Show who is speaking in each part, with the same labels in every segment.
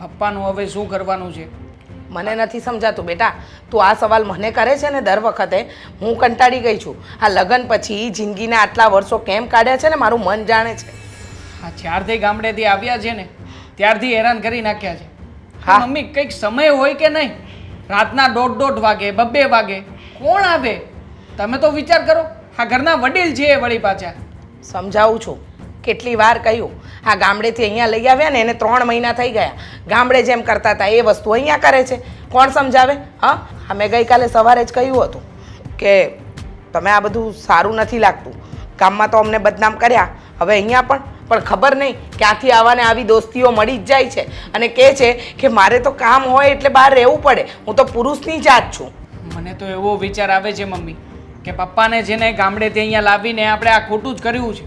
Speaker 1: પપ્પાનું હવે શું કરવાનું છે?
Speaker 2: મને નથી સમજાતું બેટા. તું આ સવાલ મને કરે છે ને દર વખતે હું કંટાળી ગઈ છું. આ લગ્ન પછી જિંદગીના આટલા વર્ષો કેમ કાઢ્યા છે ને મારું મન જાણે છે.
Speaker 1: હા, જ્યારથી ગામડેથી આવ્યા છે ને ત્યારથી હેરાન કરી નાખ્યા છે.
Speaker 2: હા.
Speaker 1: મમ્મી, કંઈક સમય હોય કે નહીં? રાતના 1:30 વાગે 2 વાગે કોણ આવે? તમે તો વિચાર કરો. આ ઘરના વડીલ છે એ વળી પાછા.
Speaker 2: સમજાવું છું, કેટલી વાર કહ્યું. આ ગામડેથી અહીંયા લઈ આવ્યા ને એને 3 મહિના થઈ ગયા. ગામડે જેમ કરતા હતા એ વસ્તુ અહીંયા કરે છે. કોણ સમજાવે? હા, મેં ગઈકાલે સવારે જ કહ્યું હતું કે તમે આ બધું સારું નથી લાગતું. ગામમાં તો અમને બદનામ કર્યા, હવે અહીંયા પણ ખબર નહીં ક્યાંથી આવાને આવી દોસ્તીઓ મળી જ જાય છે અને કહે છે કે મારે તો કામ હોય એટલે બહાર રહેવું પડે. હું તો પુરુષની જાત છું.
Speaker 1: મને તો એવો વિચાર આવે છે મમ્મી કે પપ્પાને જેને ગામડેથી અહીંયા લાવીને આપણે આ ખોટું જ કર્યું છે.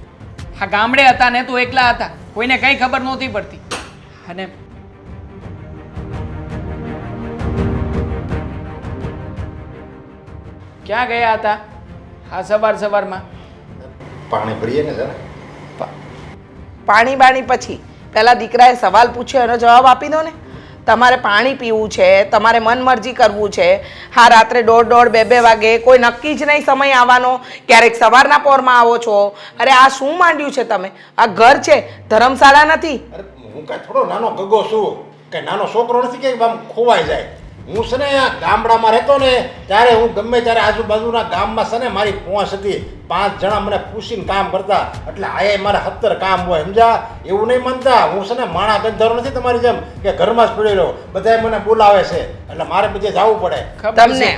Speaker 1: આ ગામડે હતા ને તો એકલા હતા, કોઈને કંઈ ખબર નહોતી પડતી. અને ક્યાં ગયા હતા આ સવારમાં?
Speaker 3: પાણી ભરીએ ને જરા.
Speaker 2: પાણી બાણી પછી પહેલાં દીકરાએ સવાલ પૂછ્યો એનો જવાબ આપી દો ને. તમારે પાણી પીવું છે, તમારે મનમરજી કરવું છે. હા, રાત્રે 1:30 2 વાગે કોઈ નક્કી જ નહીં સમય આવવાનો. ક્યારેક સવારના પોરમાં આવો છો. અરે આ શું માંડ્યું છે તમે? આ ઘર છે, ધર્મશાળા નથી.
Speaker 3: અરે હું કાંઈ થોડો નાનો ગગો છું કે નાનો છોકરો નથી કે આમ ખોવાઈ જાય. હું છે ને આ ગામડામાં રહેતો ને ત્યારે હું ગમે ત્યારે આજુબાજુના ગામમાં છે ને મારી પહોંચ હતી. 5 જણા મને પૂછીને કામ કરતા, એટલે આયે મારે 70 કામ હોય, સમજા? એવું નહીં માનતા. હું છે ને માણા ગંધારો નથી તમારી જેમ કે ઘરમાં જ પડી રહ્યો. બધાય મને બોલાવે છે એટલે મારે બધે જવું પડે.
Speaker 2: તમને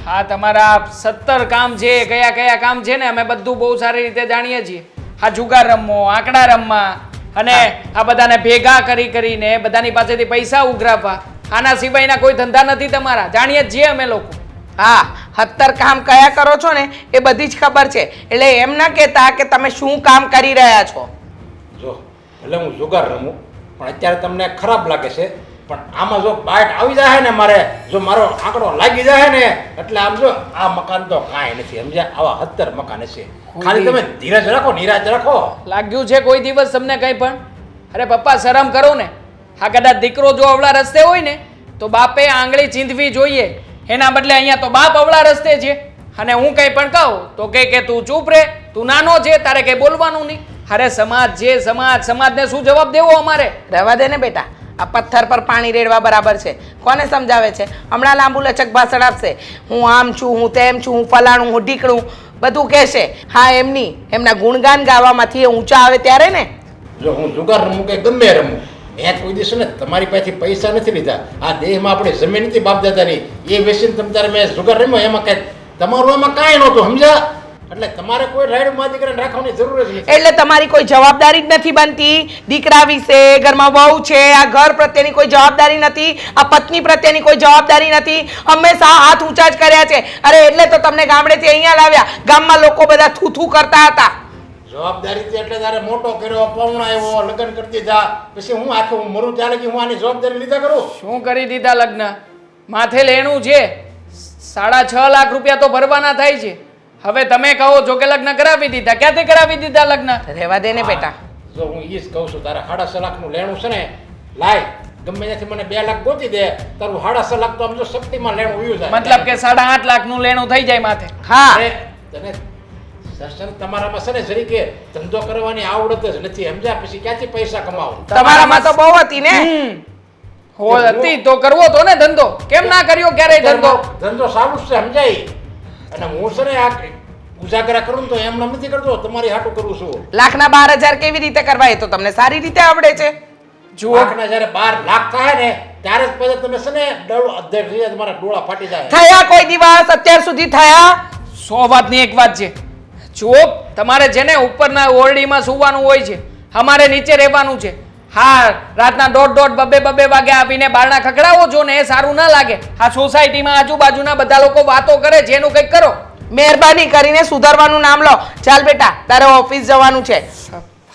Speaker 1: હા, તમારા 70 કામ છે, કયા કયા કામ છે ને અમે બધું બહુ સારી રીતે જાણીએ છીએ. હા, જુગાર રમવો, આંકડા રમવા અને આ બધાને ભેગા કરીને બધાની પાસેથી પૈસા ઉઘરાવવા. આના સિવાયના કોઈ ધંધા નથી તમારા, જાણીએ જ છીએ અમે લોકો.
Speaker 2: હા, 70 કામ કયા કરો છો ને એ બધી જ ખબર છે. એટલે એમ ના કહેતા કે તમે શું કામ કરી રહ્યા છો.
Speaker 3: જો એટલે હું જુગાર રમું પણ અત્યારે તમને ખરાબ લાગે છે, પણ આમાં જો બાઇટ આવી જાય ને મારે, જો મારો આંકડો લાગી જાય ને એટલે આમ જો આ મકાન તો કાંઈ નથી, સમજ્યા? આવા 70 મકાન છે. ખાલી તમે ધીરજ રાખો, નિરાજ રાખો.
Speaker 1: લાગ્યું છે કોઈ દિવસ તમને કંઈ પણ? અરે પપ્પા, શરમ કરો ને. હા, કદાચ દીકરો જો અવળા રસ્તે હોય ને તો બાપે આંગળી ચીંધવી જોઈએ. એના બદલે અહીંયા તો બાપ અવળા રસ્તે છે અને હું કંઈ પણ કહું તો કે તું ચૂપ રે, તું નાનો છે, તારે કંઈ બોલવાનું નહીં. અરે સમાજ છે, સમાજને શું જવાબ દેવો અમારે?
Speaker 2: રહેવા દે ને બેટા. આ પથ્થર પર પાણી રેડવા બરાબર છે. કોને સમજાવે છે? હમણાં લાંબુ લચક ભાષણ આપશે. હું આમ છું, હું તેમ છું, હું ફલાણું, હું ઢીકણું બધું કહેશે. હા, એમના ગુણગાન ગાવામાંથી ઊંચા આવે ત્યારે ને.
Speaker 3: જો હું જુગાર રમું કે ગમે રમું, મેં કોઈ દિવસ ને તમારી પાસેથી પૈસા નથી લીધા. આ દેહમાં આપણે જમીન નથી બાપ દાદાની, એ વેચીને તમે તારે મેં જુગાર રમ્યો, એમાં કઈ તમારું એમાં કાંઈ નહોતું, સમજ્યા? એટલે તમારે કોઈ રાઈડમાં દીકરાને રાખવાની જરૂર જ નથી.
Speaker 2: એટલે તમારી કોઈ જવાબદારી જ નથી બનતી દીકરા વિશે. ઘરમાં વહુ છે, આ ઘર પ્રત્યેની કોઈ જવાબદારી નથી, આ પત્ની પ્રત્યેની કોઈ જવાબદારી નથી. હંમેશા હાથ ઊંચા જ કર્યા છે. અરે એટલે તો તમને ગામડેથી અહીંયા લાવ્યા. ગામમાં લોકો બધા થૂથું કરતા હતા.
Speaker 3: જવાબદારી એટલે તારે મોટો કર્યો, પવણાયો, લગ્ન કરી દીધા, પછી હું આખું હું મરું ત્યારે હું આની જવાબદારી લીધા કરું?
Speaker 1: શું કરી દીધા લગ્ન? માથે લેણું છે, 6.5 લાખ રૂપિયા તો ભરવાના થાય છે. હવે તમે કહો છો કે લગ્ન કરાવી દીધા. ક્યાંથી કરાવી દીધા લગ્ન?
Speaker 2: રહેવા દે ને બેટા.
Speaker 3: જો હું એ જ કહું છું, તારે 6.5 લાખનું લેણું છે ને, લાય ગમે ત્યાંથી મને 2 લાખ ગોતી દે, તારું 6.5 લાખ તો આમ જો શક્તિમાં લેણું ઉયું જાય.
Speaker 1: મતલબ કે 8.5 લાખનું લેણું થઈ જાય માથે.
Speaker 2: હા,
Speaker 3: તને સર્જન તમારામાં છે ને જરી કે ધંધો કરવાની આવડત જ નથી, સમજ્યા? પછી ક્યાંથી પૈસા કમાવો?
Speaker 2: તમારામાં તો બહુ હતી ને.
Speaker 1: હતી તો કરવો તો ને ધંધો. કેમ ના કર્યો ક્યારેય ધંધો?
Speaker 3: ધંધો સારું છે, સમજાય? અને હું છે ને આ ઉજાગરા કરું તો એમ નથી કરતો, તમારી હાટું કરું છું.
Speaker 2: લાખના 12,000 કેવી રીતે કરવા? એ તો તમને સારી રીતે આવડે છે.
Speaker 1: જુઓ,
Speaker 3: લાખના જ્યારે 12 લાખ થાય ને ત્યારે જ પછી તમે છે ને તમારા ડોળા ફાટી જાય.
Speaker 2: થયા કોઈ દિવસ અત્યાર સુધી થયા?
Speaker 1: 100 વાતની એક વાત છે. જુઓ, તમારે છે ને ઉપરના ઓરડીમાં સૂવાનું હોય છે, અમારે નીચે રહેવાનું છે. હા, રાતના 1:30 2 વાગે આવીને બારણા ખખડાવો છો ને એ સારું ના લાગે. આ સોસાયટીમાં આજુબાજુના બધા લોકો વાતો કરે છે, એનું કંઈક કરો.
Speaker 2: મહેરબાની કરીને સુધારવાનું નામ લો. ચાલ બેટા, તારે ઓફિસ જવાનું છે.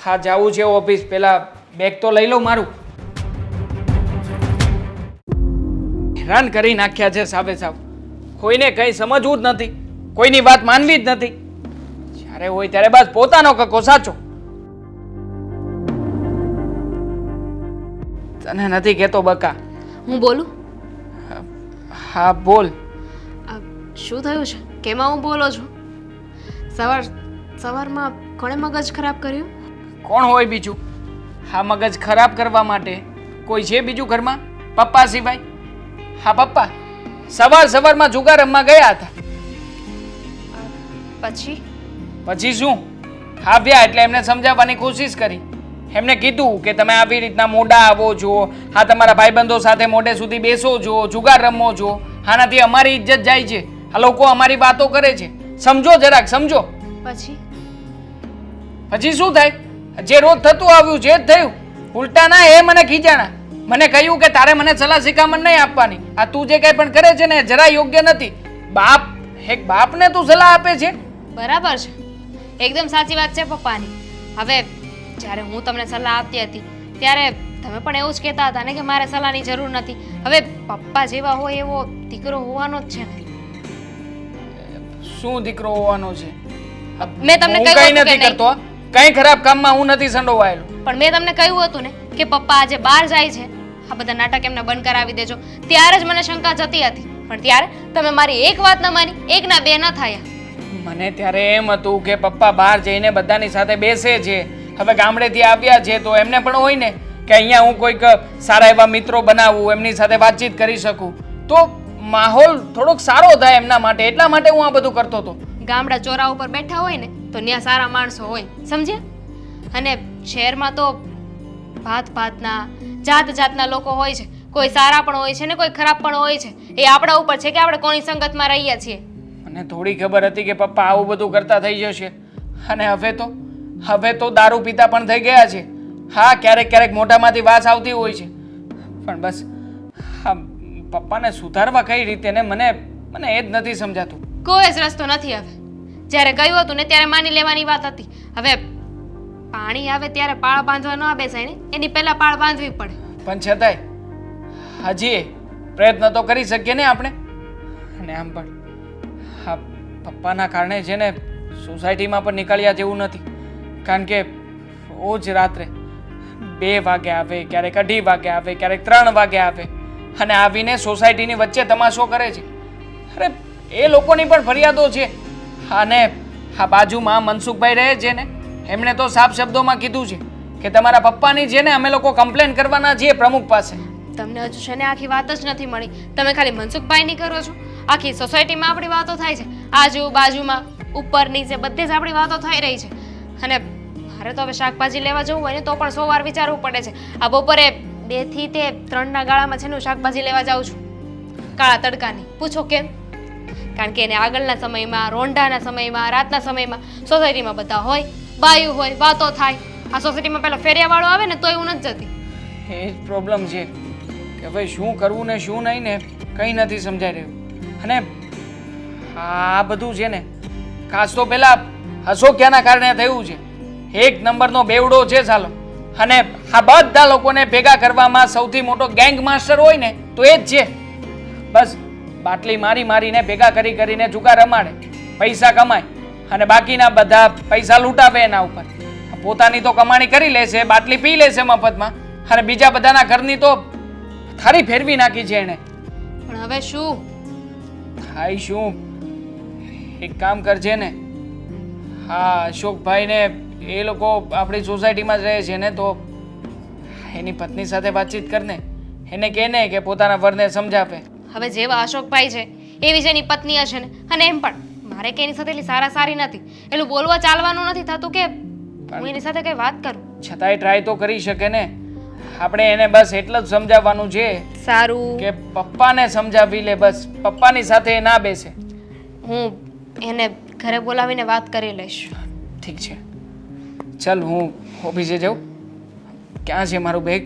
Speaker 1: હા, જવું છે ઓફિસ. પેલા બેગ તો લઈ લો મારું. હેરાન કરી નાખ્યા છે સાવે સાવ. કોઈને કંઈ સમજવું જ નથી, કોઈની વાત માનવી જ નથી. જ્યારે હોય ત્યારે બસ પોતાનો કક્કો સાચો. તને નથી કહેતો બકા.
Speaker 4: હું બોલું?
Speaker 1: હા બોલ.
Speaker 4: શું થયું છે? કેમાં હું બોલો છું? સવારમાં કોણે મગજ ખરાબ કર્યું?
Speaker 1: કોણ હોય બીજું? હા, મગજ ખરાબ કરવા માટે કોઈ છે બીજું ઘરમાં પપ્પા સિવાય? હા પપ્પા સવારમાં જુગાર રમવા ગયા હતા. પછી શું? આવ્યા એટલે એમને સમજાવવાની કોશિશ કરી. એમને કીધું કે તમે આવી રીતના મોડા આવો છો, હા તમારા ભાઈબંધો સાથે મોડે સુધી બેસો છો, જુગાર રમો છો, આનાથી અમારી ઇજ્જત જાય છે, આ લોકો અમારી વાતો કરે છે, સમજો જરાક સમજો. પછી શું થાય? જે રોજ થતું આવ્યું છે જ થયું. ઉલટા ના એ મને ખીજાણા, મને કહ્યું કે તારે મને સલાહ શિખામણ નહીં આપવાની, આ તું જે કંઈ પણ કરે છે ને જરા યોગ્ય નથી. એક બાપને તું સલાહ આપે છે?
Speaker 4: બરાબર છે, એકદમ સાચી વાત છે પપ્પાની. હવે જ્યારે હું તમને સલાહ આપતી હતી ત્યારે તમે પણ એવું જ કહેતા હતા ને કે મારે સલાહની જરૂર નથી. હવે પપ્પા જેવા હોય એવો દીકરો હોવાનો જ છે ને.
Speaker 1: શું દીકરો હોવાનો છે?
Speaker 4: મેં તમને
Speaker 1: હું
Speaker 4: કહ્યું
Speaker 1: કંઈ
Speaker 4: હતું કે
Speaker 1: નથી કરતો, કઈ ખરાબ કામમાં હું નથી સંડોવાયેલો.
Speaker 4: પણ મેં તમને કહ્યું હતું ને કે પપ્પા આજે બહાર જાય છે, આ બધા નાટક એમને બંધ કરાવી દેજો. ત્યારે જ મને શંકા જતી હતી, પણ ત્યારે તમે મારી એક વાત ન માની, એકના બે ન થયા.
Speaker 1: મને ત્યારે એમ હતું કે પપ્પા બહાર જઈને બધાની સાથે બેસે છે, હવે ગામડેથી આવ્યા છે તો એમને પણ હોય ને કે અહીંયા હું કોઈક સારા એવા મિત્રો બનાવું, એમની સાથે વાતચીત કરી શકું, તો માહોલ થોડોક સારો થાય એમના માટે, એટલા માટે હું આ બધું કરતો હતો.
Speaker 4: ગામડા ચોરા ઉપર બેઠા હોય ને તો ત્યાં સારા માણસો હોય, સમજ્યા? અને શહેરમાં તો ભાતના જાતના લોકો હોય છે, કોઈ સારા પણ હોય છે ને કોઈ ખરાબ પણ હોય છે. એ આપણા ઉપર છે કે આપણે કોની સંગતમાં રહીએ છીએ.
Speaker 1: મને થોડી ખબર હતી કે પપ્પા આવું બધું કરતા થઈ જશે, અને હવે તો દારૂ પીતા પણ થઈ ગયા છે. હા, ક્યારેક મોઢામાંથી વાસ આવતી હોય છે, પણ બસ હા પપ્પાને સુધારવા કઈ રીતે ને મને એ જ નથી સમજાતું.
Speaker 4: કોઈ જ રસ્તો નથી. હવે જ્યારે કહ્યું હતું ને ત્યારે માની લેવાની વાત હતી. હવે પાણી આવે ત્યારે પાળ બાંધવા ન બેસાય ને, એની પહેલા પાળ બાંધવી પડે.
Speaker 1: પણ છતાંય હજી પ્રયત્ન તો કરી શકીએ ને આપણે. અને આમ પણ હા પપ્પાના કારણે છે ને સોસાયટીમાં પણ નીકળ્યા જેવું નથી, કારણ કે રોજ રાત્રે 2 વાગે આવે, ક્યારેક 2:30 વાગે આવે, ક્યારેક 3 વાગે આવે, અને આવીને સોસાયટીની વચ્ચે તમાશો કરે છે. અરે એ લોકોની પણ ફરિયાદો છે. અને આ બાજુમાં મનસુખભાઈ રહે છે ને, એમણે તો સાફ શબ્દોમાં કીધું છે કે તમારા પપ્પાની છે ને અમે લોકો કમ્પ્લેન કરવાના છીએ પ્રમુખ પાસે.
Speaker 4: તમને હજુ છે ને આખી વાત જ નથી મળી. તમે ખાલી મનસુખભાઈની કરો છો, આખી સોસાયટીમાં આપણી વાતો થાય છે, આજુબાજુમાં ઉપર નીચે બધે જ આપણી વાતો થઈ રહી છે. અને મારે તો હવે શાકભાજી લેવા જવું હોય ને તો પણ 100 વાર વિચારવું પડે છે. આ બપોરે 2 થી 3 ના ગાળામાં છે ને હું શાકભાજી લેવા જાઉં છું, કાળા તડકાની. પૂછો કેમ? કારણ કે એને આગળના સમયમાં, રોંઢાના સમયમાં, રાતના સમયમાં સોસાયટીમાં બધા હોય, બાયું હોય, વાતો થાય. આ સોસાયટીમાં પેલો ફેરિયાવાળો આવે ને તોય હું નથી જતી.
Speaker 1: એ જ પ્રોબ્લેમ છે કે ભાઈ શું કરવું ને શું નહીં ને કંઈ નથી સમજાઈ રહ્યું. અને આ બધું છે ને ખાસ તો પેલા અશોક્યાના કારણે થયું છે. 1 નંબરનો બેવડો છે સાલો. અને આ બધા લોકોને ભેગા કરવામાં સૌથી મોટો ગેંગ માસ્ટર હોય ને તો એ જ છે. બસ બાટલી મારીને ભેગા કરીને જુગાર રમાડે, પૈસા કમાય, અને બાકીના બધા પૈસા લૂંટાવે એના ઉપર. પોતાની તો કમાણી કરી લેશે, બાટલી પી લેશે મફતમાં, અને બીજા બધાના ઘરની તો થાળી ફેરવી નાખી છે એને.
Speaker 4: પણ હવે શું
Speaker 1: થાય? શું એક કામ કરજે ને, હા અશોકભાઈને એ લોકો આપણી સોસાયટીમાં જ રહે છે ને, તો એની પત્ની સાથે વાતચીત કરને, એને કહે ને કે પોતાના વરને સમજાવે.
Speaker 4: હવે જેવા અશોકભાઈ છે એવી જેની પત્ની હશે ને. અને એમ પણ મારે કે એની સાથે એટલી સારી નથી, એટલું બોલવા ચાલવાનું નથી થતું કે હું એની સાથે કઈ વાત કરું.
Speaker 1: છતાંય ટ્રાય તો કરી શકે ને. આપણે એને બસ એટલું જ સમજાવવાનું છે
Speaker 4: સારું
Speaker 1: કે પપ્પાને સમજાવી લે, બસ પપ્પાની સાથે એ ના બેસે.
Speaker 4: હું એને ઘરે બોલાવીને વાત કરી લઈશ.
Speaker 1: ઠીક છે, ચાલ હું ઓફિસે જાઉં. ક્યાં છે મારું બેગ?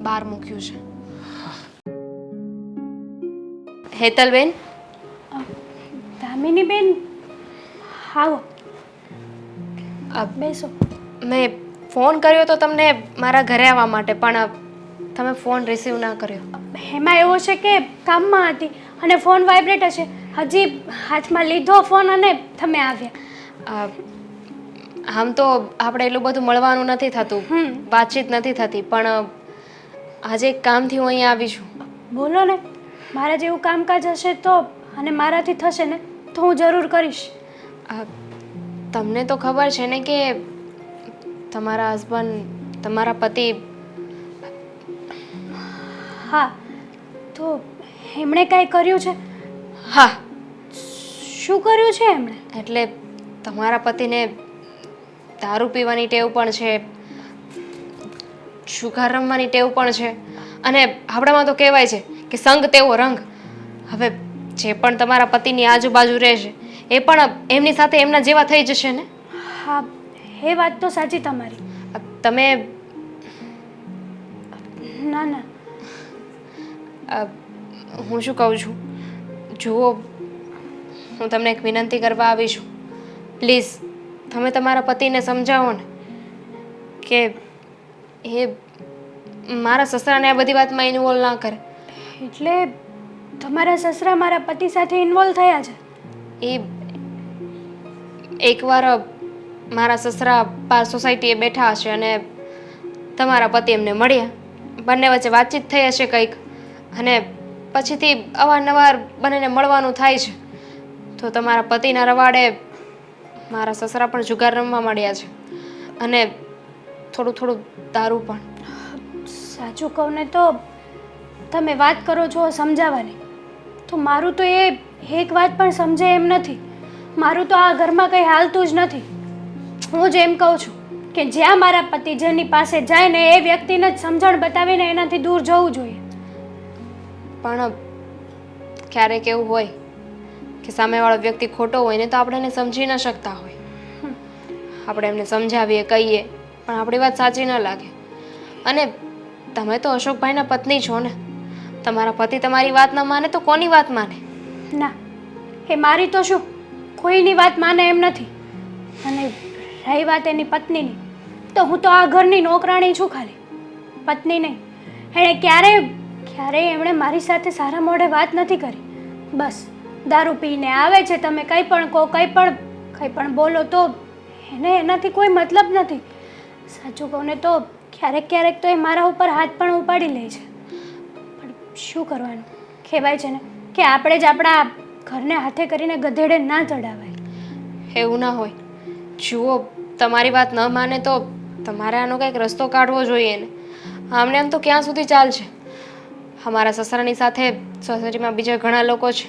Speaker 4: બહાર મૂક્યું છે. હેતલબેન.
Speaker 5: દામિનીબેન, આવો બેસો.
Speaker 4: મેં ફોન કર્યો તો તમને મારા ઘરે આવવા માટે, પણ તમે ફોન રિસીવ ના કર્યો.
Speaker 5: એમાં એવું છે કે કામમાં હતી અને ફોન વાઇબ્રેટ હશે. હજી હાથમાં લીધો ફોન અને તમે આવ્યા.
Speaker 4: આમ તો આપણે એટલું બધું મળવાનું નથી થતું, વાતચીત નથી થતી, પણ આજે એક કામથી હું અહીંયા આવી છું.
Speaker 5: બોલો ને, મારા જેવું કામકાજ હશે તો અને મારાથી થશે ને તો હું જરૂર કરીશ.
Speaker 4: આ તમને તો ખબર છે ને કે તમારા હસબન્ડ, તમારા પતિ,
Speaker 5: હા, તો એમણે કાંઈ કર્યું છે?
Speaker 4: હા
Speaker 5: શું કર્યું છે એમણે?
Speaker 4: એટલે તમારા પતિને દારૂ પીવાની ટેવ પણ છે, જુગાર રમવાની ટેવ પણ છે, અને આપણામાં તો કહેવાય છે કે સંગ તેવો રંગ. હવે જે પણ તમારા પતિની આજુબાજુ રહેશે એ પણ એમની સાથે એમના જેવા થઈ જશે ને.
Speaker 5: હા, એ વાત તો સાચી તમારી.
Speaker 4: તમે
Speaker 5: ના ના,
Speaker 4: હું શું કહું છું, જુઓ, હું તમને એક વિનંતી કરવા આવી છું. પ્લીઝ તમે તમારા પતિને સમજાવો ને કે એ મારા સસરાને આ બધી વાતમાં ઇન્વોલ્વ ના કરે.
Speaker 5: એટલે તમારા સસરા મારા પતિ સાથે ઇન્વોલ્વ થયા છે?
Speaker 4: એ એકવાર મારા સસરા બહાર સોસાયટીએ બેઠા હશે અને તમારા પતિ એમને મળ્યા, બંને વચ્ચે વાતચીત થઈ હશે કંઈક, અને પછીથી અવારનવાર બંનેને મળવાનું થાય છે. તો તમારા પતિના રવાડે મારા સસરા પણ જુગાર રમવા મળ્યા છે, અને થોડું થોડું દારૂ પણ.
Speaker 5: સાચું કહું ને તો તમે વાત કરો છો સમજાવવાની, તો મારું તો એ એક વાત પણ સમજે એમ નથી. મારું તો આ ઘરમાં કંઈ હાલતું જ નથી. હું જ એમ કહું છું કે જ્યાં મારા પતિ જેની પાસે જાય ને એ વ્યક્તિને જ સમજણ બતાવીને એનાથી દૂર જવું જોઈએ.
Speaker 4: પણ ક્યારેક એવું હોય કે સામેવાળો વ્યક્તિ ખોટો હોય ને તો આપણે એને સમજી ન શકતા હોય. આપણે એમને સમજાવીએ, કહીએ, પણ આપણી વાત સાચી ન લાગે. અને તમે તો અશોકભાઈના પત્ની છો ને, તમારા પતિ તમારી વાત ન માને તો કોની વાત માને?
Speaker 5: ના, એ મારી તો શું કોઈની વાત માને એમ નથી. અને રહી વાત એની પત્નીની, તો હું તો આ ઘરની નોકરાણી છું, ખાલી પત્ની નહીં. એણે ક્યારેય એમણે મારી સાથે સારા મોઢે વાત નથી કરી. બસ દારૂ પીને આવે છે, તમે કંઈ પણ કહો, કંઈ પણ બોલો તો એને એનાથી કોઈ મતલબ નથી. સાચું કહું ને તો ક્યારેક તો એ મારા ઉપર હાથ પણ ઉપાડી લે છે. પણ શું કરવાનું, કહેવાય છે ને કે આપણે જ આપણા ઘરને હાથે કરીને ગધેડે ના ચડાવાય.
Speaker 4: એવું ના હોય. જુઓ, તમારી વાત ન માને તો તમારે આનો કંઈક રસ્તો કાઢવો જોઈએ ને. આમને આમ તો ક્યાં સુધી ચાલશે? અમારા સસરાની સાથે સોસાયટીમાં બીજા ઘણા લોકો છે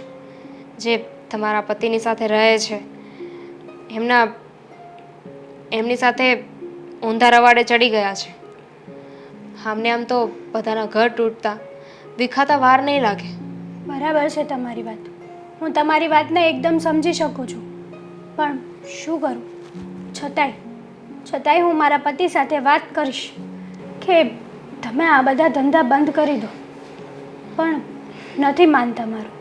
Speaker 4: જે તમારા પતિની સાથે રહે છે. એમની સાથે ઊંધા રવાડે ચડી ગયા છે. આમને આમ તો બધાના ઘર તૂટતા વિખાતા વાર નહીં લાગે.
Speaker 5: બરાબર છે તમારી વાત, હું તમારી વાતને એકદમ સમજી શકું છું. પણ શું કરું? છતાંય હું મારા પતિ સાથે વાત કરીશ કે તમે આ બધા ધંધા બંધ કરી દો, પણ નથી માનતા મારું.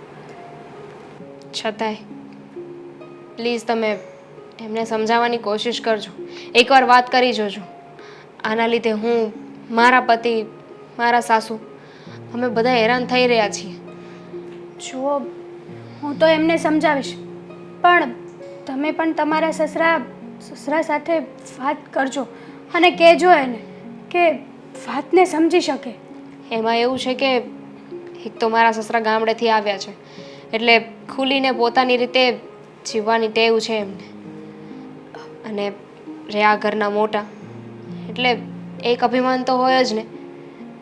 Speaker 4: છતાંય પ્લીઝ તમે એમને સમજાવવાની કોશિશ કરજો. એકવાર વાત કરી જોજો. આના લીધે હું, મારા પતિ, મારા સાસુ, અમે બધા હેરાન થઈ રહ્યા છીએ.
Speaker 5: જુઓ, હું તો એમને સમજાવીશ, પણ તમે પણ તમારા સસરા સાથે વાત કરજો અને કહેજો એને કે વાતને સમજી શકે.
Speaker 4: એમાં એવું છે કે એક તો મારા સસરા ગામડેથી આવ્યા છે, એટલે ખુલીને પોતાની રીતે જીવવાની ટેવ છે એમને. અને રહ્યા ઘરના મોટા, એટલે એક અભિમાન તો હોય જ ને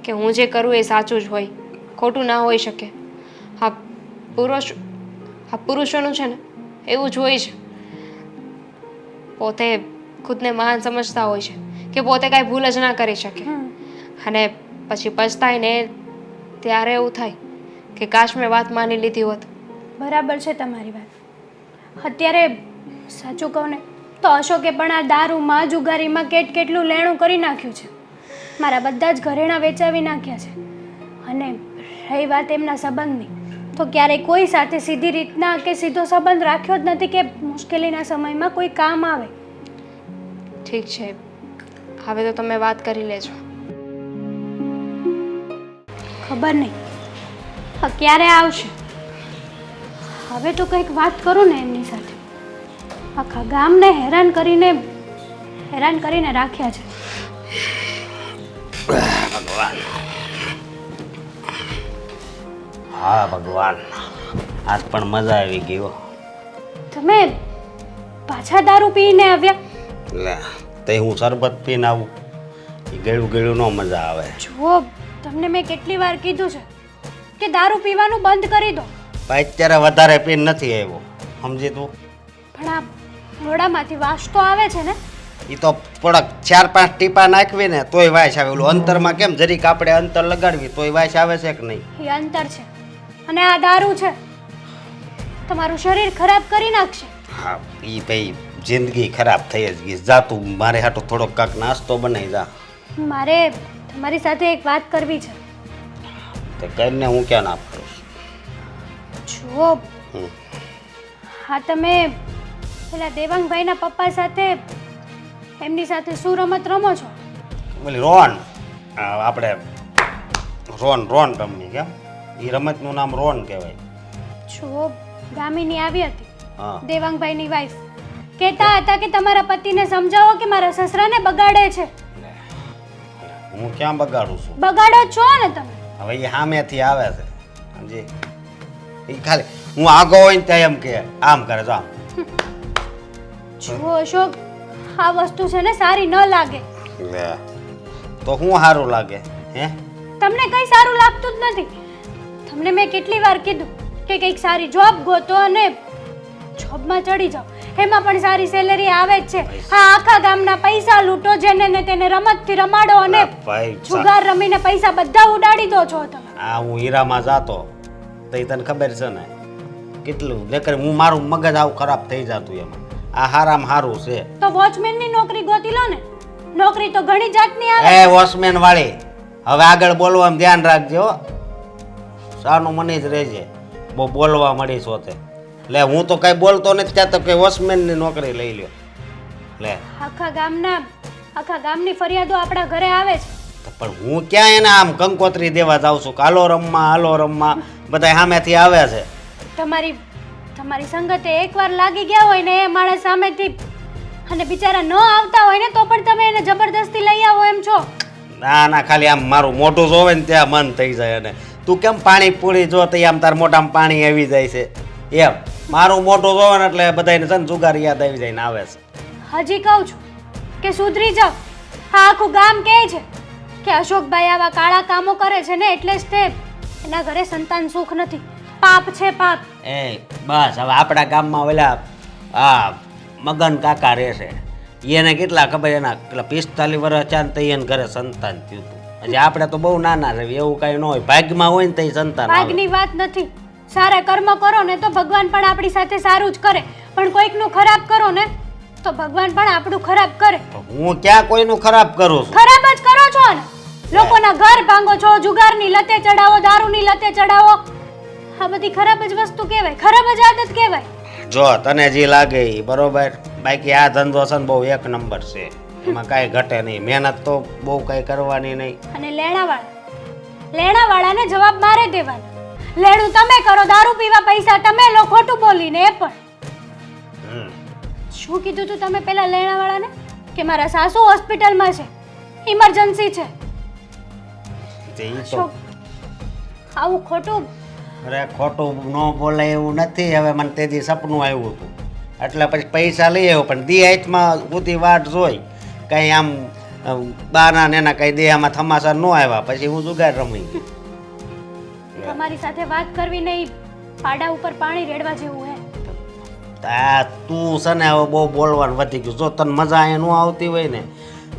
Speaker 4: કે હું જે કરું એ સાચું જ હોય, ખોટું ના હોઈ શકે. હા, પુરુષોનું છે ને એવું જ હોય છે. પોતે ખુદને મહાન સમજતા હોય છે કે પોતે કાંઈ ભૂલ જ ના કરી શકે, અને પછી પછતાય ને ત્યારે એવું થાય કે કાશ મેં વાત માની લીધી હોત.
Speaker 5: બરાબર છે તમારી વાત. અત્યારે સાચું કહું ને તો અશોકે પણ આ દારૂમાં, જુગારીમાં કેટલું લેણું કરી નાખ્યું છે. મારા બધા જ ઘરેણાં વેચાવી નાખ્યા છે. અને રહી વાત એમના સંબંધની, તો ક્યારેય કોઈ સાથે સીધી રીતના કે સીધો સંબંધ રાખ્યો જ નથી કે મુશ્કેલીના સમયમાં કોઈ કામ આવે.
Speaker 4: ઠીક છે, હવે તો તમે વાત કરી લેજો.
Speaker 5: ખબર નહીં હા ક્યારે આવશે. હવે તો કંઈક વાત કરું ને એમની સાથે. આખા ગામને હેરાન કરીને રાખ્યા છે.
Speaker 3: ભગવાન,
Speaker 6: હા ભગવાન, આજ પણ મજા આવી ગઈ હો.
Speaker 5: તમે પાછા દારૂ પીને આવ્યા?
Speaker 6: લે તે હું શરબત પીને આવું, એ ગળ્યું ગળ્યું નો મજા આવે.
Speaker 5: જુઓ, તમને મેં કેટલી વાર કીધું છે કે દારૂ પીવાનું બંધ કરી દો,
Speaker 6: પણ અત્યારે વધારે પીને નથી આવ્યો, સમજી તું?
Speaker 5: પણ આ મોઢામાંથી વાસ તો આવે છે ને.
Speaker 6: એ તો થોડાક 4-5 ટીપા નાખવી ને તોય વાસ આવે. ઓલું અંતરમાં કેમ જરીક આપણે અંતર લગાડવી તોય વાસ આવે છે કે નહીં?
Speaker 5: એ અંતર છે અને આ દારૂ છે, તમારું શરીર ખરાબ કરી નાખશે.
Speaker 6: હા એ ભાઈ જિંદગી ખરાબ થઈ જ ગઈ. જા તું મારે હાટો થોડોક કાંક નાસ્તો બનાવી જા.
Speaker 5: મારે તમારી સાથે એક વાત કરવી છે.
Speaker 6: તે કરીને હું ક્યાં ના કરું?
Speaker 5: જુઓ, હા તમે પેલા દેવાંગભાઈના પપ્પા સાથે એમની સાથે શું રમત રમો છો?
Speaker 6: બોલી રોન, આપણે રોન રમવી કેમ? એ રમતનું નામ રોન કહેવાય.
Speaker 5: જુઓ, ગામિની આવી હતી,
Speaker 6: હા
Speaker 5: દેવાંગભાઈની વાઈફ, કહેતા હતા કે તમારા પતિને સમજાવો કે મારા સસરાને બગાડે છે.
Speaker 6: હું ક્યાં બગાડું છું?
Speaker 5: બગાડો છો ને તમે.
Speaker 6: હવે એ સામેથી આવે છે સમજી. એ ખાલી હું આગો હોય ને ત્યાં એમ કે આમ કરે જો આમ.
Speaker 5: જુઓ અશોક, આ વસ્તુ છે ને સારી ન લાગે.
Speaker 6: લે તો હું સારું લાગે હે?
Speaker 5: તમને કંઈ સારું લાગતું જ નથી. તમને મેં કેટલી વાર કીધું કે કંઈક સારી જોબ ગોતો અને જોબમાં ચડી જાઓ, એમાં પણ સારી સેલેરી આવે જ છે. હા, આખા ગામના પૈસા લૂંટો, જેને ને તેને રમતથી રમાડો અને
Speaker 6: ભાઈ
Speaker 5: જુગાર રમીને પૈસા બધા ઉડાડી દો છો તમે.
Speaker 6: આ હું હીરામાં જાતો તો તને ખબર છે ને કેટલું નકર હું મારું મગજ આવું ખરાબ થઈ જતું એમાં. આ હારામાં હારું છે.
Speaker 5: તો વોચમેનની નોકરી ગોતી લો ને. નોકરી તો ઘણી જાતની આવે.
Speaker 6: એ વોચમેન વાળી, હવે આગળ બોલવામાં ધ્યાન રાખજો હો. સાનું મને જ રહેજે, બહુ બોલવા મળી છો તે. લે હું તો કઈ બોલતો નથી ત્યાં તો કઈ વોચમેનની નોકરી લઈ લ્યો. લે
Speaker 5: આખા ગામની ફરિયાદો આપણા ઘરે આવે છે.
Speaker 6: તો પણ હું ક્યાં એને આમ કંકોત્રી દેવા જાઉં છું કે હાલો રમવા બધા સામેથી આવે છે.
Speaker 5: તમારી સંગતે એકવાર લાગી ગયા હોય ને એ માણસ સામેથી અને બિચારા ન આવતા હોય ને તો પણ તમે એને જબરદસ્તી લઈ આવો એમ છો.
Speaker 6: ના ખાલી આમ મારું મોઢું જોવે ને ત્યાં મન થઈ જાય. અને તું કેમ પાણી પૂરી જો તો આમ તાર મોઢામાં પાણી આવી જાય છે એમ મારું મોઢું જોવે ને એટલે બધાને છે ને જુગાર યાદ આવી જાય ને આવે છે.
Speaker 5: હજી કહું છું કે સુધરી જાઓ. હા, આખું ગામ કહે છે કે અશોકભાઈ આવા કાળા કામો કરે છે ને એટલે જ તે એના ઘરે સંતાન સુખ નથી. પાપ છે પાપ.
Speaker 6: એ બસ હવે આપણા ગામમાં ઓલા આ મગન કાકા રહેશે, એને કેટલા ખબર એના પેલા 45 વર્ષ ચાંદ તઈ એને ઘરે સંતાન થયું હતું. હજી આપણે તો બહુ નાના છે, એવું કાંઈ ન હોય. ભાગ્યમાં હોય ને તઈ સંતાન આવે.
Speaker 5: ભાગની વાત નથી. સારા કર્મ કરો ને તો ભગવાન પણ આપણી સાથે સારું જ કરે, પણ કોઈકનું ખરાબ કરો ને તો ભગવાન પણ આપણું ખરાબ કરે.
Speaker 6: તો હું ક્યાં કોઈનું ખરાબ કરું છું?
Speaker 5: ખરાબ જ કરો છો ને. લોકોના ઘર ભાંગો છો, જુગારની લતે ચડાવો, દારૂની લતે ચડાવો. આ બધી ખરાબ જ વસ્તુ કહેવાય, ખરાબ જ આદત કહેવાય.
Speaker 6: જો તને જે લાગે એ બરોબર, બાકી આ ધંધો છે ને બહુ એક નંબર છે, એમાં કાંઈ ઘટે નહીં. મહેનત તો બહુ કાંઈ કરવાની નહીં.
Speaker 5: અને લેણાવાળાને જવાબ મારે દેવાનો. લેણું તમે કરો, દારૂ પીવા પૈસા તમે લો, ખોટું બોલીને એ પણ. શું કીધું તું તમે પેલા લેણાવાળાને? કે મારા સાસુ હોસ્પિટલમાં છે, ઇમરજન્સી છે.
Speaker 6: તો
Speaker 5: આવું ખોટું.
Speaker 6: અરે ખોટું ન બોલાય એવું નથી. હવે મને તેજી સપનું આવ્યું હતું એટલે પછી પૈસા લઈ આવ્યો, પણ દી હાથમાં ઉતી વાટ જોઈ કંઈ આમ બાના ને એના કંઈ દેહામાં થમાસા ન આવ્યા પછી હું જુગાર રમી ગયો.
Speaker 5: તમારી સાથે વાત કરવી નહીં, પાડા ઉપર પાણી રેડવા જેવું હે.
Speaker 6: તું છે ને હવે બહુ બોલવાનું વધી ગયું. જો તને મજા અહીંયા ન આવતી હોય ને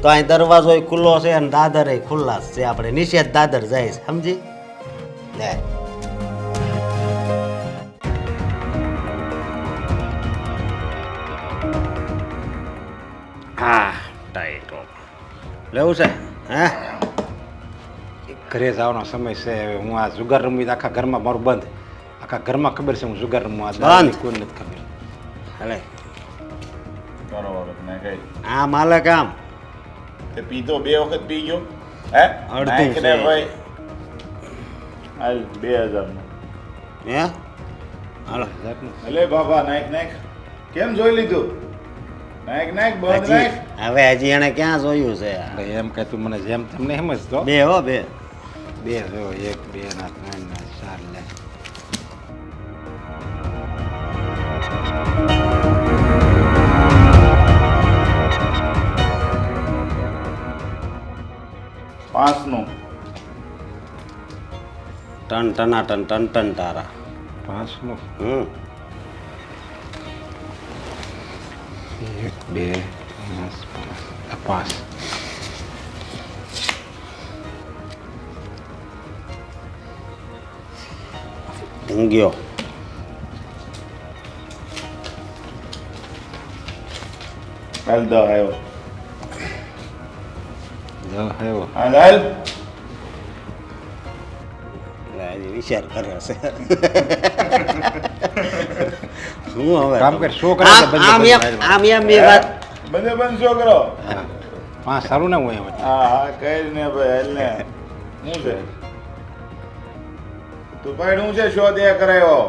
Speaker 6: તો અહીં દરવાજો ખુલ્લો છે અને દાદર ખુલ્લા છે. આપણે નિષેધ દાદર જાય છે, સમજી લે. હા ટાઈટો લેવું છે હે?
Speaker 3: ઘરે જવાનો સમય છે. હવે હું આ જુગાર રમવી તો આખા ઘરમાં મારું બંધ. આખા ઘરમાં ખબર છે હું જુગાર રમવા
Speaker 6: બંધ?
Speaker 3: કોઈ નથી ખબર.
Speaker 6: હલે
Speaker 7: બરોબર મેં કઈ
Speaker 6: આ માલક આમ
Speaker 7: તે પીધો 2 વખત પી ગયો હે
Speaker 6: અડધું
Speaker 7: નાઈક ને
Speaker 6: છે.
Speaker 7: ભાઈ હાલ 2000 નું
Speaker 6: હે હાલો
Speaker 7: અલે બાબા નાઈક કેમ જોઈ લીધું નાઈક બંધ નાઈક
Speaker 6: હવે હજી એને ક્યાં જોયું છે?
Speaker 3: એટલે એમ કે તું મને જેમ તમને સમજતો.
Speaker 6: બે હો બે.
Speaker 3: બે જો 1 2 ના 3 ના 4 લે
Speaker 7: પાંચનું
Speaker 6: ટન ટનાટન ટન ટન તારા.
Speaker 3: 5નું
Speaker 6: હમ
Speaker 3: 1 2 5
Speaker 6: ઊંઘ્યો.
Speaker 7: હાલ 10 આવ્યો
Speaker 3: 10 આવ્યો.
Speaker 7: હાલ હાલ
Speaker 6: એટલે હજી વિચાર કરે છે. શું હવે
Speaker 3: કામ કર, શું કરે છે?
Speaker 6: આમ એમ બે વાત.
Speaker 7: બંને બંધ છોકરો
Speaker 3: હા 5 સારું ને હું એમ
Speaker 7: હા હા કઈ ને ભાઈ હાલ ને શું છે તું ભાઈ હું છે શોધ એ કરાયો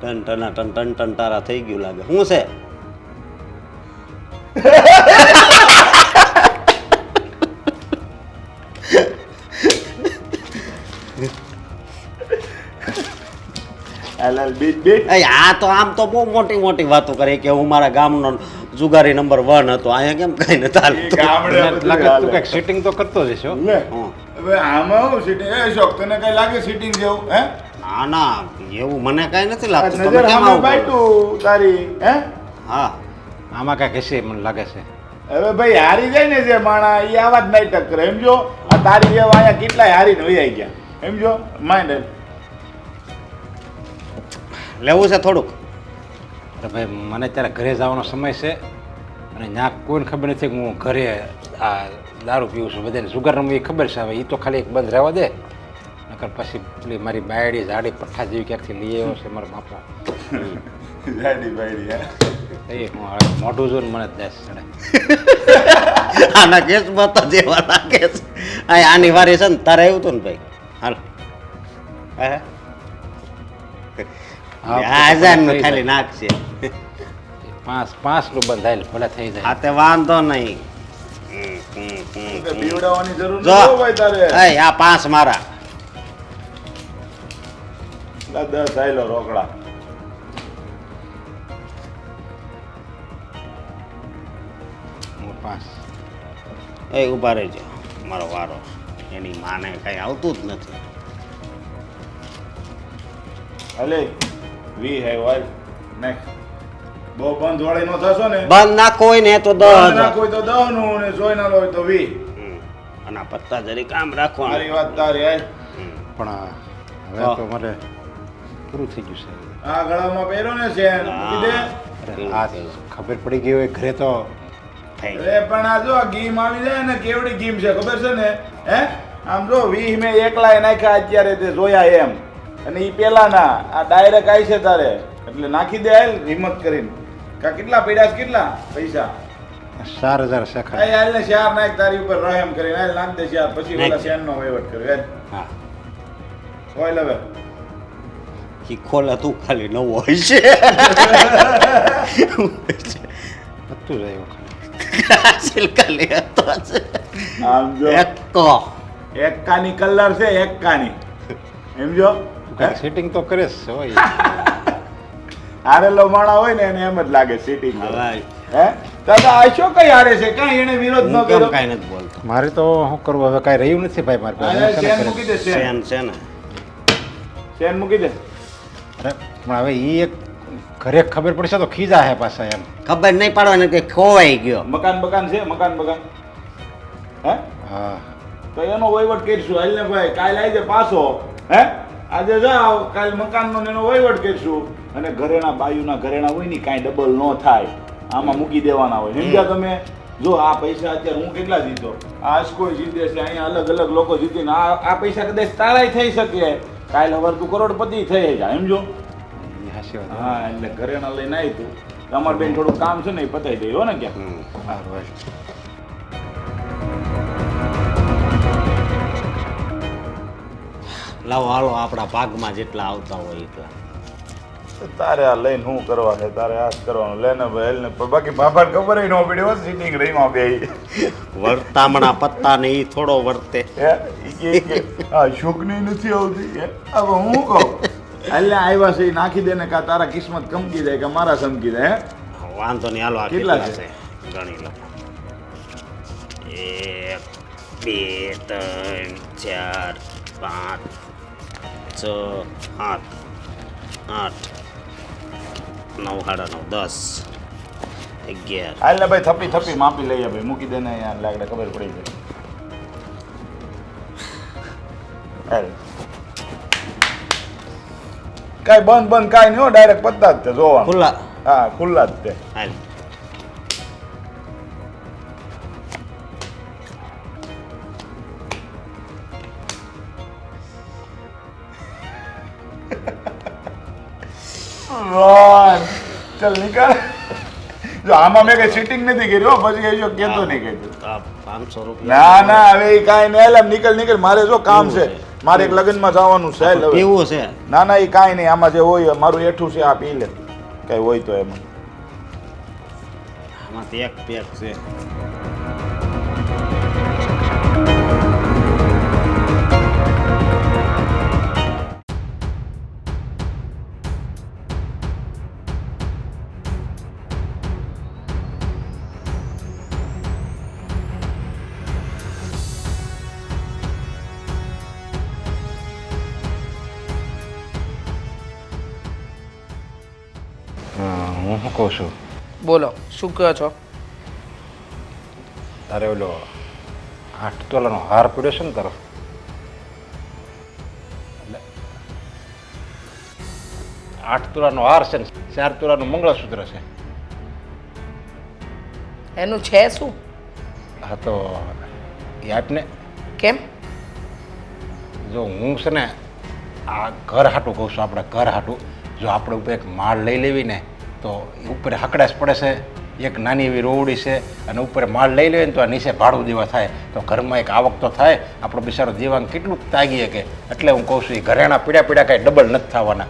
Speaker 6: ટન ટના ટન ટન ટન તારા થઈ ગયું લાગે. શું છે?
Speaker 7: હાલ હાલ બીટ બીટ
Speaker 6: એ આ તો આમ તો બહુ મોટી મોટી વાતો કરે કે હું મારા ગામનો જુગારી નંબર 1 હતો. અહીંયા કેમ કઈ નથી
Speaker 7: એ
Speaker 6: હાલતું?
Speaker 7: ગામડે બધું
Speaker 3: લાગે તું
Speaker 7: હાલે.
Speaker 3: કઈક સિટિંગ તો કરતો જ હશો.
Speaker 7: લે
Speaker 6: હં.
Speaker 7: હવે આમાં હું સીટિંગ એ શોખ તને કઈ લાગે સીટિંગ જેવું હે
Speaker 6: ના ના એવું મને કઈ નથી
Speaker 7: આ
Speaker 6: લાગતું. તમે
Speaker 7: નજર
Speaker 6: કેમ
Speaker 7: સામે
Speaker 6: આવું કરો?
Speaker 7: બાયટું તારી હે
Speaker 6: હા
Speaker 3: આમાં કઈક હશે મને લાગે છે.
Speaker 7: હવે ભાઈ હારી જાય ને જે માણા એ આવા જ નાટક કરે સમજો આ તારી જેવા અહીંયા કેટલાય હારીને વૈયા ગયા સમજો માઇન્ડ
Speaker 6: લેવું છે થોડુંક.
Speaker 3: અરે ભાઈ મને અત્યારે ઘરે જવાનો સમય છે અને ત્યાં કોઈને ખબર નથી કે હું ઘરે આ દારૂ પીવું છું. બધાને સુગર રમવી એ ખબર છે. હવે એ તો ખાલી એક બંધ રહેવા દે, નકર પછી પેલી મારી બાયડી જાડી પઠ્ઠા જેવી ક્યાંકથી લઈ આવ્યો છે મારા બાપા.
Speaker 7: જાડી બાયડી હે
Speaker 3: એ હું હવે મોઢું જોઈને મને દેશ ચડે.
Speaker 6: આના કેસમાં તો જેવા લાગે છે. આની વારી છે ને તારે આવ્યું હતું ને ભાઈ. હાલ હે? આઝાદનું ખાલી નાખશે.
Speaker 3: 5 નું બંધાયેલ ભલે થઈ જાય.
Speaker 6: આ તે વાંધો નહીં.
Speaker 7: બીવડાવવાની જરૂર
Speaker 6: જો
Speaker 7: નથી હો ભાઈ તારે
Speaker 6: એ આ 5 મારા.
Speaker 7: 10 આયલો રોકડા
Speaker 3: હું 5
Speaker 6: એ ઊભા રહેજો, મારો વારો. એની માને કઈ આવતું જ નથી.
Speaker 7: અલે વી હે વાલ નેક્સ્ટ બહુ બંધ વાળી નો થશો ને
Speaker 6: બંધ નાખો હોય ને તો 10,000.
Speaker 7: નાખો તો 10 નું ને જોઈ ના હોય તો 20
Speaker 6: અને આ પત્તા જરી કામ રાખો.
Speaker 7: મારી વાત તારી હાલ
Speaker 3: પણ હવે તો મારે પૂરું થઈ ગયું છે.
Speaker 7: આ ગળામાં પહેરો ને ચેન મૂકી દે
Speaker 3: અરે આ ખબર પડી ગઈ હોય ઘરે તો
Speaker 6: થઈ ગયું.
Speaker 7: અરે પણ આ જો આ ગીમ આવી જાય ને કેવડી ગીમ છે ખબર છે ને હે આમ જો 20 મેં એકલાય નાખ્યા અત્યારે તે જોયા એમ અને ઈ પેલાના આ ડાયરેક્ટ આવી છે તારે એટલે નાખી દે હાલ હિંમત કરીને કા કેટલા પડ્યા છે કેટલા પૈસા
Speaker 3: 4,000 શેખા.
Speaker 7: આ હાલ ને ચાર નાખ તારી ઉપર રહેમ કરીને હાલ નાખ દે ચાર પછી
Speaker 6: નાખ.
Speaker 7: ઓલા શેન નો વહીવટ કર્યો હાલ
Speaker 6: હા
Speaker 7: હોય લવે
Speaker 6: ઈ ખોલે તું ખાલી નવો હોય છે.
Speaker 3: હતું જ આવ્યું ખાલી.
Speaker 6: સિલકાલી હતો છે.
Speaker 7: આમ જો
Speaker 6: એકો.
Speaker 7: એક્કાની કલર છે એક્કાની એમ જો
Speaker 3: તું કાંઈક સેટિંગ તો કરે જ છે હોય.
Speaker 7: હારેલો માણા હોય ને એને એમ જ લાગે સિટિંગ
Speaker 6: હવે
Speaker 7: હે દાદા આ શું કઈ હારે છે કાંઈ એને વિરોધ ન
Speaker 6: હું કેમ
Speaker 7: કર્યો
Speaker 6: કાંઈ નથી બોલતો.
Speaker 3: મારે તો શું કરવું હવે કાંઈ રહ્યું નથી ભાઈ મારે પાસે.
Speaker 7: આ
Speaker 3: હું
Speaker 7: શેન
Speaker 3: શેને
Speaker 7: મૂકી
Speaker 3: કરીશ?
Speaker 7: દે શેન
Speaker 6: શેન છે ને.
Speaker 7: શેન મૂકી દે
Speaker 3: અરે પણ હવે એ એક ઘરે ખબર પડશે તો ખીજા હે પાછા એમ.
Speaker 6: ખબર નહીં પડવાની કે ખોવાઈ ગયો.
Speaker 7: મકાન બકાન છે મકાન બકાન હે
Speaker 3: હા
Speaker 7: તો એનો વહીવટ કરીશું હાલ ને ભાઈ કાલ આવી જાય પાછો હે આજે જાઓ કાલ મકાનનો ને એનો વહીવટ કરીશું અને ઘરેણા બાયુના ઘરેણા હોય ને કાંઈ ડબલ ન થાય આમાં મૂકી દેવાના હોય સમજ્યા તમે જો આ પૈસા અત્યારે હું કેટલા જીતો આ કોઈ જીતે છે અહીંયા અલગ અલગ લોકો જીતીને આ પૈસા કદાચ તારાય થઈ શકે કાલ હવાર તું કરોડપતિ થઈ જાય સમજો
Speaker 3: એ હાચી વાત.
Speaker 7: હા એટલે ઘરેણા લઈને આવી તું તમારે બેન થોડું કામ છે ને એ પતાવી દઈ હો ને ક્યાં
Speaker 6: હમ.
Speaker 3: સારું હોય.
Speaker 6: લાવો હાલો આપણા ભાગમાં જેટલા આવતા હોય એટલા.
Speaker 7: તારે આ લઈને શું કરવા છે તારે આ જ કરવાનું લે ને ભાઈ ને બાકી બાપા ખબર ન પડી હો સિટિંગ રહીમાં બે
Speaker 6: વર્તામણા પત્તા ને ઈ થોડો વર્તે.
Speaker 7: આ શોકની નથી આવતી હે? હવે હું કહું એટલે આવ્યા છે ઈ નાખી દે ને કા તારા કિસ્મત કમકી જાય કે મારા ચમકી જાય હે?
Speaker 6: વાંધો નહીં, હાલો આ
Speaker 7: કેટલા
Speaker 6: કેટલા છે ગણી લો. 1 2 3 4 5 6 7 8 9 સાડા 9 10 11.
Speaker 7: હાલ ભાઈ થપ્પી થપ્પી માપી લઈએ ભાઈ મૂકી દે ને યાર લાગડે ખબર પડી જાય. હાલ કાંઈ બંધ કાંઈ નહીં હો, ડાયરેક્ટ પત્તા જ તે જોવાનું.
Speaker 6: ખુલ્લા.
Speaker 7: હા ખુલ્લા જ તે.
Speaker 6: હાલ.
Speaker 7: રોન ચલ નીકળ. જો આમાં મેં કઈ સીટિંગ નથી કરી હો, પછી એ જો કેતો નહીં કઈ.
Speaker 6: આ 500 રૂપિયા.
Speaker 7: ના ના હવે ઈ કાંઈ નહીં. હાલ આમ નીકળ મારે જો કામ છે. મારે એક લગ્નમાં જવાનું છે. હાલ હવે.
Speaker 6: પીવું છે.
Speaker 7: ના ના એ કાંઈ નહીં. આમાં જે હોય મારું એઠું છે આ પી લે કઈ હોય તો એમાં.
Speaker 6: આમાંથી એક પેક છે.
Speaker 3: હું શું કહું છું,
Speaker 2: બોલો શું કહો છો?
Speaker 3: તારે ઓલો 8 તોલાનો હાર પડ્યો છે ને તારો, એટલે 8 તોલાનો હાર છે ને 4 તોલાનું મંગળસૂત્ર છે.
Speaker 2: એનું છે શું?
Speaker 3: હા તો એ આપને.
Speaker 2: કેમ?
Speaker 3: જો હું છે ને આ ઘર હાટું કહું છું, આપણા ઘર હાટું જો આપણે ઉપર એક માળ લઈ લેવી ને તો ઉપર હકડાશ પડે છે. એક નાની એવી રોવડી છે અને ઉપર માળ લઈ લેવી ને તો આ નીચે ભાડું દેવા થાય તો ઘરમાં એક આવક તો થાય. આપણો બિચારો દેવાંગ કેટલું તાગી શકે. એટલે હું કહું છું એ ઘરેણા પીડા કાંઈ ડબલ નથી થવાના.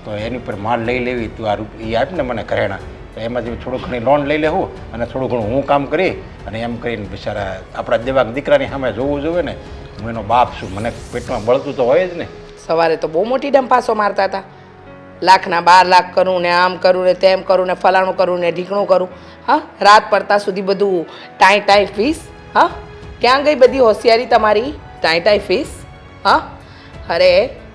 Speaker 3: તો એની ઉપર માળ લઈ લેવી તું આ એ આપ ને મને ઘરેણા, તો એમાંથી થોડું ઘણી લોન લઈ લેવું અને થોડું ઘણું હું કામ કરી અને એમ કરીને બિચારા આપણા દેવાંગ દીકરાની સામે જોવું જોઈએ ને. હું એનો બાપ છું, મને પેટમાં બળતું તો હોય જ ને.
Speaker 2: સવારે તો બહુ મોટી ડંપાસો મારતા હતા. લાખના 12 લાખ કરું ને આમ કરું ને તેમ કરું ને ફલાણું કરું ને ઢીકણું કરું. હા, રાત પડતા સુધી બધું ટાઈ ફીસ. હા, ક્યાં ગઈ બધી હોશિયારી તમારી? Tie fees. હા, અરે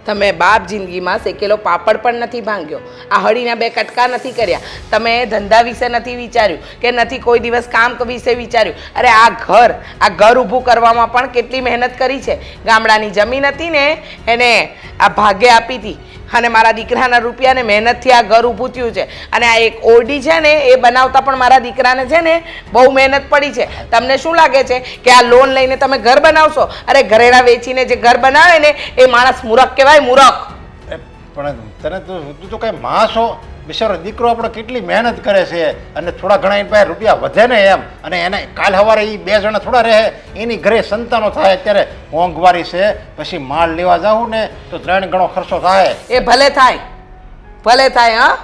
Speaker 2: તમે બાપ જિંદગીમાં શેકેલો પાપડ પણ નથી ભાંગ્યો. આ હળીના 2 કટકા નથી કર્યા. તમે ધંધા વિશે નથી વિચાર્યું કે નથી કોઈ દિવસ કામ વિશે વિચાર્યું. અરે આ ઘર ઊભું કરવામાં પણ કેટલી મહેનત કરી છે. ગામડાની જમીન હતી ને એને આ ભાગે આપી હતી અને મારા દીકરાના રૂપિયાને મહેનતથી આ ઘર ઊભું થયું છે. અને આ એક ઓરડી છે ને એ બનાવતા પણ મારા દીકરાને છે ને બહુ મહેનત પડી છે. તમને શું લાગે છે કે આ લોન લઈને તમે ઘર બનાવશો? અરે ઘરેણા વેચીને જે ઘર બનાવે ને એ માણસ મૂરખ કહેવાય, મૂરખ.
Speaker 3: પણ તને તું તો કઈ માં છો, બિચારો દીકરો આપણો કેટલી મહેનત કરે છે અને થોડા ઘણા એની પાસે રૂપિયા વધે ને એમ, અને એને કાલ સવારે એ 2 જણા થોડા રહે, એની ઘરે સંતાનો થાય. અત્યારે મોંઘવારી છે, પછી માલ લેવા જાઉં ને તો 3 ગણો ખર્ચો થાય.
Speaker 2: એ ભલે થાય. હા,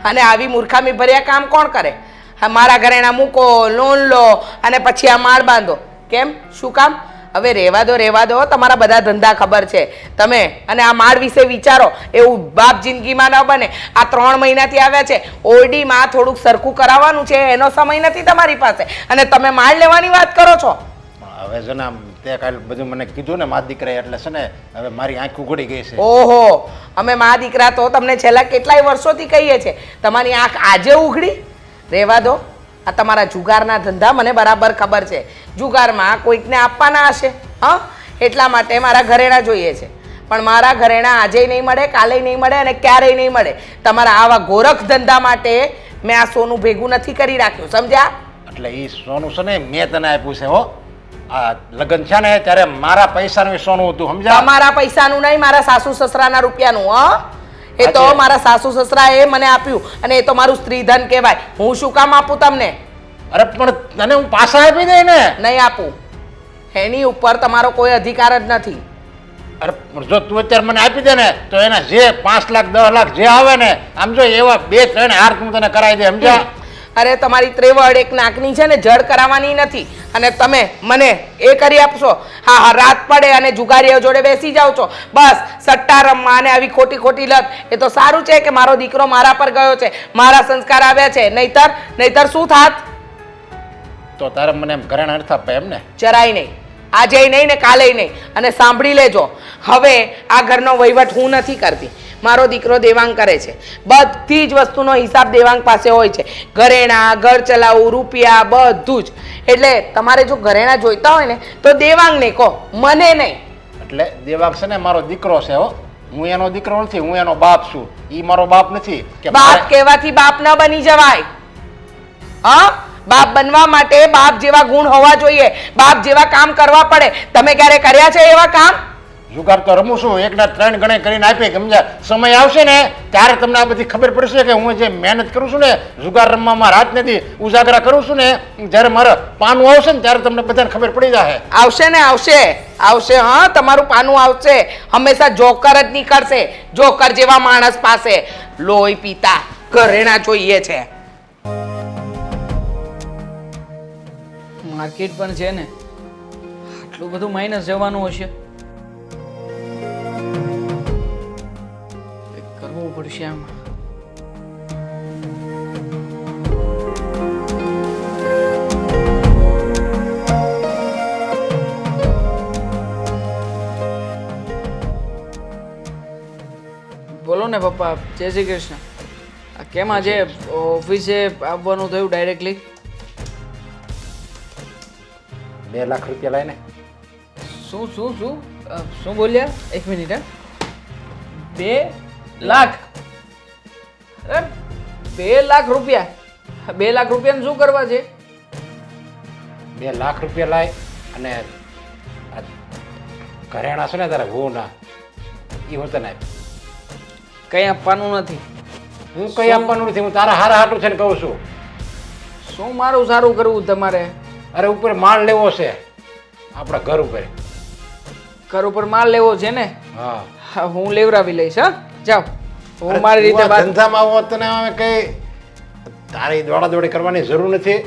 Speaker 2: અને આવી મૂર્ખામી ભર્યા કામ કોણ કરે? હા, મારા ઘરેણા મૂકો, લોન લો અને પછી આ માળ બાંધો. કેમ? શું કામ? હવે રહેવા દો. તમારા બધા ધંધા ખબર છે તમે. અને આ માળ વિશે વિચારો. એવું બાપ જિંદગીમાં ન બને. આ 3 મહિનાથી આવ્યા છે. ઓરડીમાં થોડુંક સરખું કરાવવાનું છે, એનો સમય નથી તમારી પાસે અને તમે માળ લેવાની વાત કરો છો.
Speaker 3: હવે છે ને તે કાલે બધું મને કીધું ને મારા દીકરા, એટલે છે ને હવે મારી આંખ ઉઘડી ગઈ છે.
Speaker 2: ઓહો, અમે મા દીકરા તો તમને છેલ્લા કેટલાય વર્ષોથી કહીએ છીએ. તમારી આંખ આજે ઉઘડી? રહેવા દો. આ તમારા જુગારના ધંધા મને બરાબર ખબર છે. જુગારમાં કોઈકને આપવાના હશે. હા, એટલા માટે મારા ઘરેણા જોઈએ છે. પણ મારા ઘરેણા આજે નહીં મળે, કાલે નહીં મળે અને ક્યારેય નહીં મળે. તમારા આવા ગોરખ ધંધા માટે મેં આ સોનું ભેગું નથી કરી રાખ્યું, સમજ્યા?
Speaker 3: એટલે એ સોનું છે ને મેં તને આપ્યું છે હો. આ લગ્ન છે ને ત્યારે મારા પૈસાનું સોનું હતું, સમજ્યા?
Speaker 2: તમારા પૈસાનું નહીં, મારા સાસુ સસરાના રૂપિયાનું. હા, એ તો મારા સાસુ સસરા એ મને આપ્યું અને એ તો મારું સ્ત્રીધન કહેવાય. હું શું કામ આપું તમને?
Speaker 3: અરે પણ તને હું પાછા આપી દઈ ને.
Speaker 2: નહીં આપું. એની ઉપર તમારો કોઈ અધિકાર જ નથી.
Speaker 3: અરે પણ જો તું અત્યારે મને આપી દે ને તો એના જે 5 લાખ 10 લાખ જે આવે ને આમ જો એવા 2-3 હાર હું તને કરાવી દે, સમજ્યા?
Speaker 2: અરે તમારી ત્રેવડ એક નાકની છે ને જડ કરાવવાની નથી. અને તમે મને એ કરી આપશો. હા હા, રાત પડે અને જુગારીઓ જોડે બેસી જાઓ છો બસ સટ્ટા રમવા અને આવી ખોટી ખોટી લત. એ તો સારું છે કે મારો દીકરો મારા પર ગયો છે, મારા સંસ્કાર આવ્યા છે. નહીતર શું થાત?
Speaker 3: તો તારે મને એમ ઘરેણા નથી આપવા એમ ને?
Speaker 2: જરાય નહીં, આજે નહીં ને કાલે નહીં. અને સાંભળી લેજો, હવે આ ઘરનો વહીવટ હું નથી કરતી, મારો દીકરો દેવાંગ કરે છે. બધી જ વસ્તુનો હિસાબ દેવાંગ પાસે હોય છે, ઘરેણા, ઘર ચલાવવું, રૂપિયા, બધું જ. એટલે તમારે જો ઘરેણા જોઈતા હોય ને તો દેવાંગને કહો, મને નહીં.
Speaker 3: એટલે દેવાંગ છે ને મારો દીકરો છે હો, હું એનો દીકરો નથી, હું એનો બાપ છું. ઈ મારો બાપ નથી કે
Speaker 2: બાપ કહેવાથી બાપ ન બની જવાય. હા, બાપ બનવા માટે બાપ જેવા ગુણ હોવા જોઈએ, બાપ જેવા કામ કરવા પડે. તમે ક્યારે કર્યા છે એવા કામ?
Speaker 3: જુગાર તો રમું છું, એકના 3 ગણે કરીને આપી. સમજ્યા? સમય આવશે ને ત્યારે તમને આ બધી ખબર પડશે કે હું જે મહેનત કરું છું ને જુગાર રમવામાં રાત નથી ઉજાગરા કરું છું ને, જ્યારે મારે પાનું આવશે ને ત્યારે તમને બધાને ખબર પડી જશે.
Speaker 2: આવશે ને આવશે. હા, તમારું પાનું આવશે. હંમેશા જોકર જ નીકળશે, જોકર જેવા માણસ પાસે. લોહી પીતા ઘરેણા જોઈએ છે.
Speaker 1: માર્કેટ પણ છે ને, આટલું બધું માઇનસ જવાનું હશે. કંઈક કરવું પડશે આમાં. બોલો ને પપ્પા, જય શ્રી કૃષ્ણ. આ કેમ આજે ઓફિસે આવવાનું થયું ડાયરેક્ટલી?
Speaker 3: 2 લાખ રૂપિયા લઈને.
Speaker 1: શું બોલ્યા? 1 મિનિટ. 2 લાખ? અરે 2 લાખ રૂપિયા? 2 લાખ રૂપિયાને શું કરવા છે?
Speaker 3: 2 લાખ રૂપિયા લાય અને આ ઘરેણા છે ને તારે ના એ હું તને આપી.
Speaker 1: કંઈ આપવાનું નથી.
Speaker 3: હું કંઈ આપવાનું નથી, હું તારા હારા હાટું છે ને કહું છું.
Speaker 1: શું મારું સારું કરવું તમારે?
Speaker 3: અરે ઉપર માલ લેવો છે આપણા ઘર ઉપર.
Speaker 1: ઘર ઉપર માલ લેવો છે ને?
Speaker 3: હા,
Speaker 1: હા, હું લેવરાવી લઈશ. હા, જાઓ, હું
Speaker 3: અરે
Speaker 1: મારી
Speaker 3: તું
Speaker 1: રીતે
Speaker 3: આ
Speaker 1: વાત.
Speaker 3: ધંધામાં આવો તને હવે કઈ તારી દોડાદોડી કરવાની જરૂર નથી.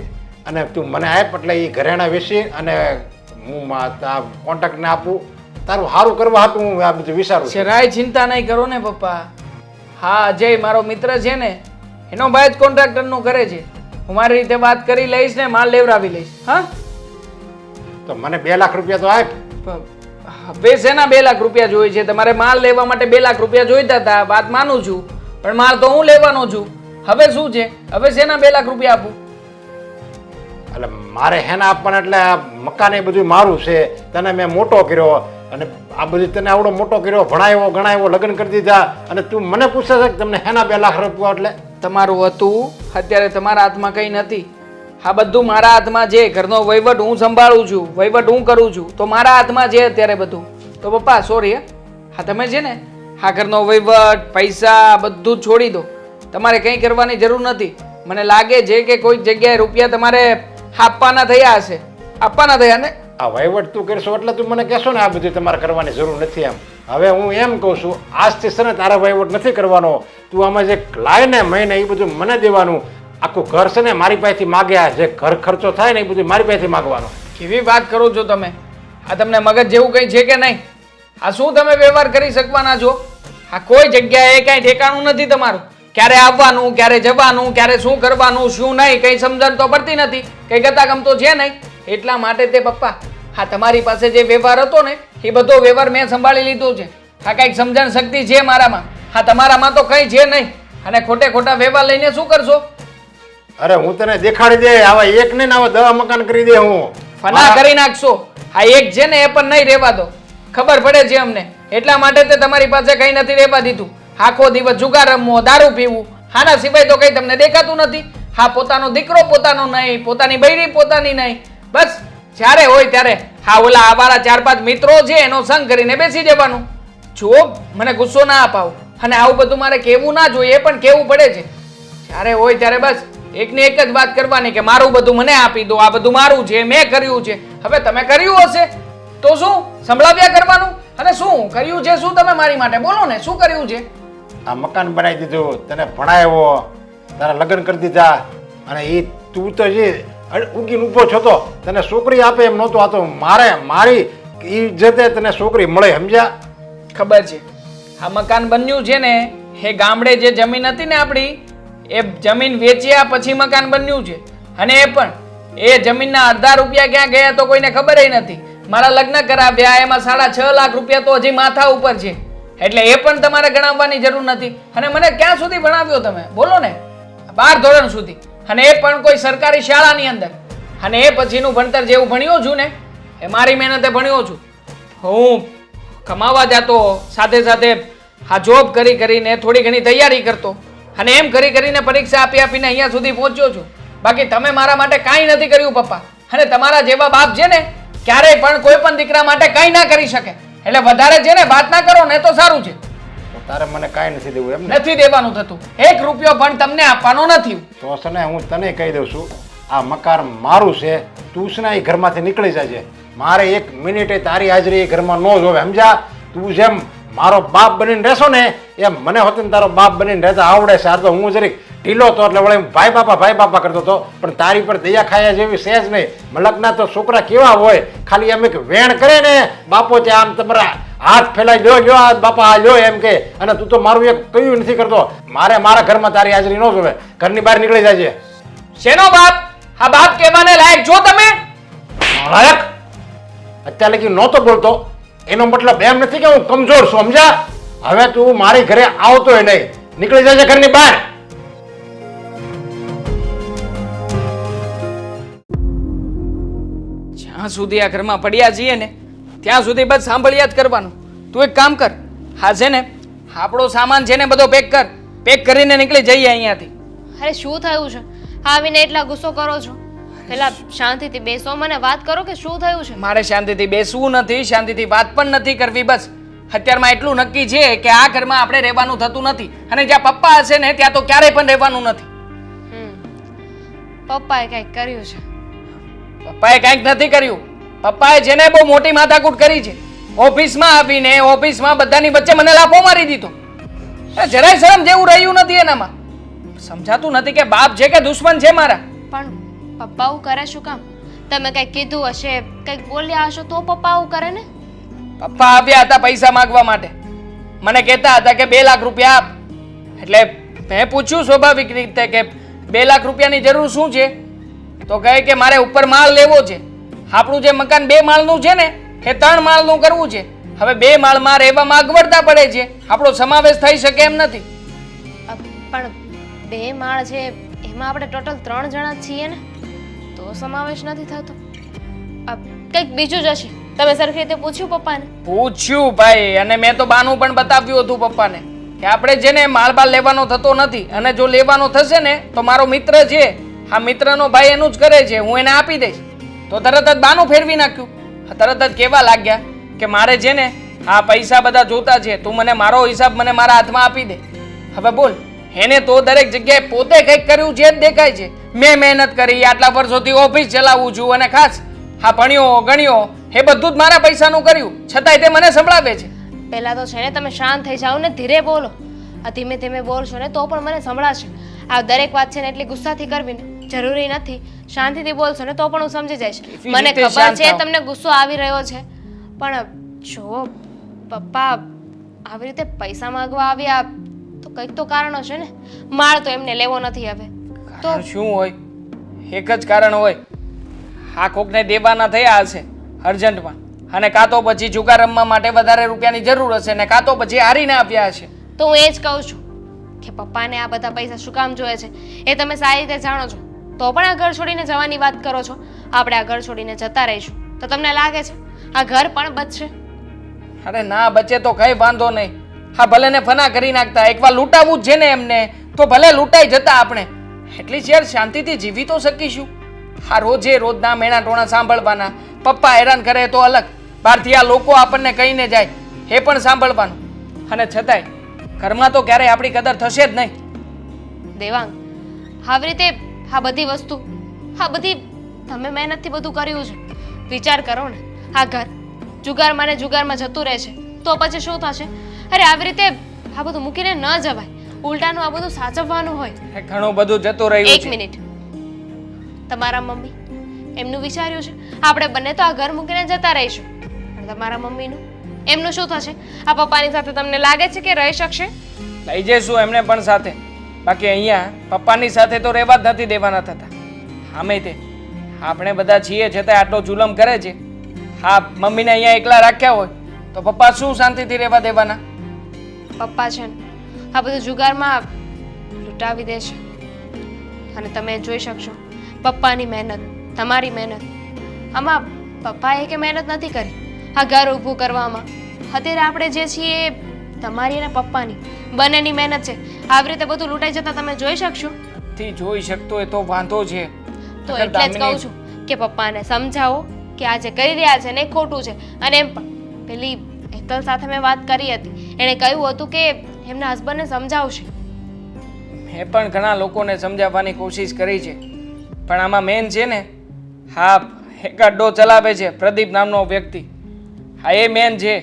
Speaker 3: અને તું મને આપ એટલે એ ઘરેણા વેચી અને હું કોન્ટ્રાક્ટને આપું. તારું સારું કરવા હતું હું આ બધું વિચારું છું.
Speaker 1: જરાય ચિંતા નહીં કરો ને પપ્પા. હા, અજય મારો મિત્ર છે ને, એનો ભાઈ જ કોન્ટ્રાક્ટરનું કરે છે. હું મારી રીતે વાત કરી લઈશ ને માલ લેવરાવી લઈશ. હા,
Speaker 3: તો મને 2 લાખ રૂપિયા તો આપ.
Speaker 1: હવે શેના 2 લાખ રૂપિયા જોઈએ છે તમારે? માલ લેવા માટે 2 લાખ રૂપિયા જોઈતા હતા, વાત માનું છું, પણ માલ તો હું લેવાનો છું. હવે શું છે? હવે શેના 2 લાખ રૂપિયા આપું?
Speaker 3: એટલે મારે હેના આપવાના એટલે આ મકાન એ બધું મારું છે. તને મેં મોટો કર્યો અને આ બધું તને આવડો મોટો કર્યો, ભણાવ્યો ગણાવ્યો, લગ્ન કરી દીધા અને તું મને પૂછે છે કે તમને હેના 2 લાખ રૂપિયા? એટલે
Speaker 1: તમારું હતું, અત્યારે તમારા હાથમાં કંઈ નથી. આ બધું મારા હાથમાં છે. ઘરનો વહીવટ હું સંભાળું છું, વહીવટ હું કરું છું, તો મારા હાથમાં છે અત્યારે બધું. તો પપ્પા સોરી. હા, તમે છે ને આ ઘરનો વહીવટ, પૈસા બધું જ છોડી દો. તમારે કંઈ કરવાની જરૂર નથી. મને લાગે છે કે કોઈક જગ્યાએ રૂપિયા તમારે આપવાના થયા હશે. આપવાના થયા ને?
Speaker 3: આ વહીવટ તું કરશો એટલે તું મને કહેશો ને આ બધું તમારે કરવાની જરૂર નથી એમ. હવે હું એમ કહું છું, આજથી છે ને તારા વહીવટ નથી કરવાનો. તું આમાં જે લાય ને મહિને એ બધું મને દેવાનું. આખું ઘર છે ને મારી પાસેથી માગ્યા, જે ઘર ખર્ચો થાય ને એ બધું મારી પાસેથી માગવાનો.
Speaker 1: કેવી વાત કરો છો તમે? આ તમને મગજ જેવું કંઈ છે કે નહીં? આ શું તમે વ્યવહાર કરી શકવાના છો? આ કોઈ જગ્યાએ કાંઈ ઠેકાણું નથી તમારું. ક્યારે આવવાનું, ક્યારે જવાનું, ક્યારે શું કરવાનું, શું નહીં, કંઈ સમજણ તો પડતી નથી, કંઈ ગતાગમ તો છે નહીં. એટલા માટે તે પપ્પા, હા, તમારી પાસે જે વ્યવહાર હતો ને એ બધો વ્યવહાર મેં સંભાળી લીધો છે. હા, કંઈક સમજણ શક્તિ છે મારામાં. હા, તમારામાં તો કંઈ છે નહીં. અને ખોટે ખોટા વ્યવહાર લઈને શું કરશો?
Speaker 3: અરે હું તને દેખાડી દે, આવા એક ને આવા 10 મકાન કરી દે હું.
Speaker 1: ફના કરી નાખશો. આ એક છે ને એ પણ નહીં રહેવા દો. ખબર પડે છે અમને, એટલા માટે તે તમારી પાસે કંઈ નથી રહેવા દીધું. આખો દિવસ જુગાર રમવો, દારૂ પીવું, આના સિવાય તો કંઈ તમને દેખાતું નથી. હા, પોતાનો દીકરો પોતાનો નહીં, પોતાની બૈરી પોતાની નહીં, બસ જ્યારે હોય ત્યારે હા ઓલા આવારા 4-5 મિત્રો છે એનો સંગ કરીને બેસી જવાનું. જો મને ગુસ્સો ના અપાવો અને આવું બધું મારે કહેવું ના જોઈએ, પણ કહેવું પડે છે. જ્યારે હોય ત્યારે બસ એકની એક જ વાત કરવાની કે મારું બધું મને આપી દો, આ બધું મારું છે, મેં કર્યું છે. હવે તમે કર્યું હશે તો શું સંભળાવ્યા કરવાનું? અને શું કર્યું છે? શું તમે મારી માટે બોલો ને, શું કર્યું છે?
Speaker 3: આ મકાન બનાવી દીધું, તને ભણાવ્યો, તારા લગ્ન કરી દીધા, અને એ તું તો જે ઉગીને ઊભો છો તો તને છોકરી આપે એમ નહોતું. આ તો મારી ઇજ્જતે તને છોકરી મળે, સમજ્યા?
Speaker 1: ખબર છે આ મકાન બન્યું છે ને એ ગામડે જે જમીન હતી ને આપણી એ જમીન વેચ્યા પછી મકાન બન્યું છે. અને એ પણ એ જમીનના અડધા રૂપિયા ક્યાં ગયા તો કોઈને ખબર નથી. મારા લગ્ન કરાવ્યા એમાં 6.5 લાખ રૂપિયા તો હજી માથા ઉપર છે. એટલે એ પણ તમારે ગણાવવાની જરૂર નથી. અને મને ક્યાં સુધી ભણાવ્યો તમે બોલો ને? 12 ધોરણ સુધી, અને એ પણ કોઈ સરકારી શાળાની અંદર. અને એ પછીનું ભણતર જેવું ભણ્યો છું ને એ મારી મહેનતે ભણ્યો છું. હું કમાવા જતો, સાથે સાથે આ જોબ કરીને થોડી ઘણી તૈયારી કરતો, અને એમ કરીને પરીક્ષા આપીને અહીંયા સુધી પહોંચ્યો છું. બાકી તમે મારા માટે કાંઈ નથી કર્યું પપ્પા. અને તમારા જેવા બાપ છે ને ક્યારેય પણ કોઈ પણ દીકરા માટે કાંઈ ના કરી શકે. એટલે વધારે છે ને વાત ના કરો ને તો સારું છે.
Speaker 3: તારે મને કાંઈ નથી દેવું એમ ને?
Speaker 1: નથી દેવાનું થતું. 1 રૂપિયો પણ તમને આપવાનો નથી.
Speaker 3: તો છે ને હું તને કહી દઉં છું, આ મકાન મારું છે. તું છે ને એ ઘરમાંથી નીકળી જાય. મારે 1 મિનિટે તારી હાજરી એ ઘરમાં ન જોવે, સમજ્યા? તું જેમ મારો બાપ બનીને રહેશો ને એમ મને હોતી તારો બાપ બનીને રહેતા આવડે છે. આ તો હું જરીક ઢીલો તો એટલે વળે ભાઈ બાપા કરતો હતો, પણ તારી પર દયા ખાયા જેવી છે જ નહીં. મલકના તો છોકરા કેવા હોય, ખાલી એમ એક વેણ કરે ને બાપો ત્યાં આમ તમારા હાથ ફેલાઈ લ્યો આ બાપા આ લ્યો એમ કે, અને તું તો મારું એક કયું નથી કરતો. મારે મારા ઘરમાં તારી હાજરી ન જોવે. ઘરની બહાર નીકળી જાય છે.
Speaker 1: શેનો બાપ? આ બાપ કહેવાને લાયક છો તમે?
Speaker 3: લાયક અત્યારે લગી નહોતો બોલતો એનો મતલબ એમ નથી કે હું કમજોર છું, સમજ્યા? હવે તું મારી ઘરે આવતોય નહીં, નીકળી જાય છે ઘરની બહાર.
Speaker 1: જ્યાં સુધી આ ઘરમાં પડ્યા છીએ ને ત્યાં સુધી બસ સાંભળ્યા જ કરવાનું. તું એક કામ કર, હા છે ને આપણો સામાન છે ને બધો પેક કરીને નીકળી જઈએ અહીંયાથી.
Speaker 4: અરે શું થયું છે? આવીને એટલા ગુસ્સો કરો છો? પેલા શાંતિથી બેસો, મને વાત કરો કે શું થયું છે.
Speaker 1: મારે શાંતિથી બેસવું નથી, શાંતિથી વાત પણ નથી કરવી. બસ અત્યારમાં એટલું નક્કી છે કે આ ઘરમાં આપણે રહેવાનું થતું નથી, અને જ્યાં પપ્પા હશે ને ત્યાં તો ક્યારેય પણ રહેવાનું નથી.
Speaker 4: પપ્પાએ કંઈક કર્યું છે.
Speaker 1: પપ્પાએ કંઈક નથી કર્યું. પપ્પાએ છે ને બહુ મોટી માથાકૂટ કરી છે. ઓફિસમાં આવીને ઓફિસમાં બધાની વચ્ચે મને લાફો મારી દીધો. જરાય શરમ જેવું રહ્યું નથી એનામાં. સમજાતું નથી કે બાપ છે કે દુશ્મન છે મારા.
Speaker 4: પણ પપ્પા આવું કરે શું કામ? તમે કંઈક કીધું હશે, કંઈક બોલ્યા હશો તો પપ્પા આવું કરે ને.
Speaker 1: પપ્પા આવ્યા હતા પૈસા માંગવા માટે. મને કહેતા હતા કે 2 લાખ રૂપિયા આપ. એટલે મેં પૂછ્યું સ્વાભાવિક રીતે કે 2 લાખ રૂપિયાની જરૂર શું છે? તો કહે કે મારે ઉપર માળ લેવો છે. આપણું જે મકાન 2 માળનું છે ને એ 3 માળનું કરવું છે. હવે 2 માળમાં રહેવામાં અગવડતા પડે છે, આપણો સમાવેશ થઈ શકે એમ નથી.
Speaker 4: પણ 2 માળ છે એમાં આપણે ટોટલ 3 જણા છીએ ને, તો સમાવેશ નથી થતો. કંઈક બીજું જ હશે. તમે સરખી રીતે પૂછ્યું પપ્પાને?
Speaker 1: પૂછ્યું ભાઈ, અને મેં તો બાનું પણ બતાવ્યું હતું પપ્પાને કે આપણે જેને માળ બાળ લેવાનો થતો નથી, અને જો લેવાનો થશે ને તો મારો મિત્ર છે, આ મિત્રનો ભાઈ એનું જ કરે છે, હું એને આપી દઈશ. તો તરત જ બાનું ફેરવી નાખ્યું. તરત જ કહેવા લાગ્યા કે મારે છે ને આ પૈસા બધા જોતા છે, તું મને મારો હિસાબ મને મારા હાથમાં આપી દે. હવે બોલ, એને તો દરેક જગ્યાએ પોતે કંઈક કર્યું છે જ દેખાય છે. મેં મહેનત કરી, આટલા વર્ષોથી ઓફિસ ચલાવું છું, અને ખાસ હા ભણ્યો ગણ્યો એ બધું જ મારા પૈસાનું કર્યું, છતાંય તે મને સંભળાવે છે.
Speaker 4: પહેલા તો છે ને તમે શાંત થઈ જાઓ ને, ધીરે બોલો. આ ધીમે ધીમે બોલશો ને તો પણ મને સંભળાશે. આ દરેક વાત છે ને એટલી ગુસ્સાથી કરવી ને જરૂરી નથી. શાંતિથી બોલશો ને તો પણ હું સમજી જઈશ. મને ખબર છે તમને ગુસ્સો આવી રહ્યો છે, પણ જો પપ્પા આવી રીતે પૈસા માંગવા આવ્યા તો કંઈક તો કારણ હશે ને. માળ તો એમને લેવો નથી હવે તો
Speaker 1: શું હોય? એક જ કારણ હોય, આ કોકને દેવાના થયા હશે અર્જન્ટમાં, અને કાં તો પછી જુગાર રમવા માટે વધારે રૂપિયાની જરૂર હશે, ને કાં તો પછી હારીને આપ્યા હશે.
Speaker 4: તો હું એ જ કહું છું કે પપ્પાને આ બધા પૈસા શું કામ જોઈએ છે એ તમે સારી રીતે જાણો છો, તો પણ આ ઘર છોડીને જવાની વાત કરો છો. આપણે આ ઘર છોડીને જતા રહીશું તો તમને લાગે છે આ ઘર પણ બચશે?
Speaker 1: અરે ના બચે તો કઈ વાંધો નહીં. હા ભલે ને ફના કરી નાખતા, એકવાર લૂંટાવું જ છે ને એમને તો ભલે લૂંટાઈ જતા આપણે. એટલી યાર શાંતિથી જીવી તો શકીશું. હા રોજે રોજના મેણા ટોણા સાંભળવાના, પપ્પા હેરાન કરે તો અલગ, બહારથી આ લોકો આપણને કહીને જાય એ પણ સાંભળવાનું, અને છતાંય ઘરમાં તો ક્યારેય આપણી કદર થશે જ નહીં.
Speaker 4: દેવાંગ, આવી રીતે આ બધી વસ્તુ, આ બધી તમે મહેનતથી બધું કર્યું છે. વિચાર કરો ને, આ ઘર જુગારમાં ને જુગારમાં જતું રહે છે તો પછી શું થશે? અરે આવી રીતે આ બધું મૂકીને ન જવાય, ઉલટાનું આ બધું સાચવવાનું હોય.
Speaker 1: ઘણું બધું જતું રહ્યું
Speaker 4: એક
Speaker 1: છે.
Speaker 4: મિનિટ, તમારા મમ્મી એમનું વિચાર્યું છે આપણે બંને તો આ ઘર મૂકીને જતા રહીશું પણ તમારા મમ્મીનું એમનું શું થશે? આ પપ્પાની સાથે તમને લાગે છે કે રહી શકશે?
Speaker 1: લઈ જઈશું એમને પણ સાથે. બાકી અહીંયા પપ્પાની સાથે તો રહેવા જ નથી દેવાના થતા. આમે તે આપણે બધા છીએ છતાંય આટલો જુલમ કરે છે. હા, મમ્મીને અહીંયા એકલા રાખ્યા હોય તો પપ્પા શું શાંતિથી રહેવા દેવાના?
Speaker 4: પપ્પા છે ને આ બધું જુગારમાં લૂંટાવી દેશે અને તમે જોઈ શકશો પપ્પાની મહેનત, તમારી મહેનત. આમાં પપ્પાએ કે મહેનત નથી કરી આ ઘર ઊભું કરવામાં. અત્યારે આપણે જે છીએ એ તમારી અને પપ્પાની બંનેની મહેનત છે. આવી રીતે બધું લૂંટાઈ જતા તમે જોઈ શકશો?
Speaker 1: થી જોઈ શકતો એ તો વાંધો છે.
Speaker 4: તો એટલે જ કહું છું કે પપ્પાને સમજાવો કે આ જે કરી રહ્યા છે ને એ ખોટું છે. અને એમ પણ પેલી હેતલ સાથે મેં વાત કરી હતી, એણે કહ્યું હતું કે એમના હસબન્ડને સમજાવશે.
Speaker 1: મેં પણ ઘણા લોકોને સમજાવવાની કોશિશ કરી છે પણ આમાં મેન છે ને, હા, એક અડ્ડો ચલાવે છે પ્રદીપ નામનો વ્યક્તિ. હા, એ મેન છે,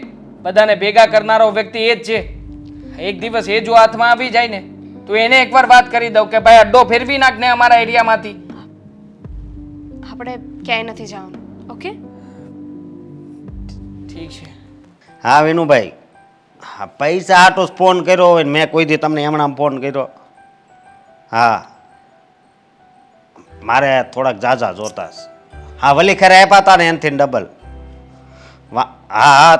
Speaker 1: બધાને ભેગા કરનારો વ્યક્તિ એ જ છે. એક દિવસ એ જો હાથમાં આવી જાય ને તો એને એકવાર વાત કરી દઉં કે ભાઈ અડ્ડો ફેરવી નાખ ને અમારા એરિયામાંથી.
Speaker 4: આપણે ક્યાંય નથી જવાનું. ઓકે?
Speaker 1: ઠીક છે.
Speaker 6: હા વિનુભાઈ, હા પૈસા આટો જ ફોન કર્યો હોય ને મેં કોઈ દી તમને હમણાં ફોન કર્યો? હા, મારે થોડાક ઝાઝા જોતા છે. હા, વલી ખેર આપ્યા હતા ને એનાથી ડબલ. હા હા,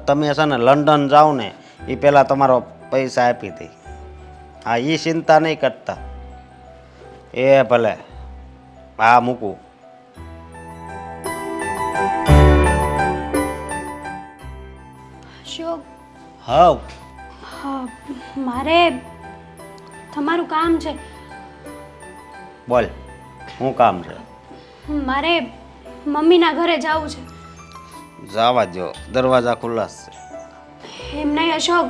Speaker 6: તમે છે ને લંડન જાઓ ને એ પહેલાં તમારો પૈસા આપી હતી. હા, એ ચિંતા નહીં કરતા. એ ભલે. હા, મૂકું.
Speaker 5: અશોક,
Speaker 6: હા,
Speaker 5: હા, મારે તમારું કામ છે.
Speaker 6: બોલ, શું કામ છે?
Speaker 5: મારે મમ્મીના ઘરે જવું છે.
Speaker 6: જવા દો, દરવાજા ખુલ્લા જ છે.
Speaker 5: એમ નહીં અશોક,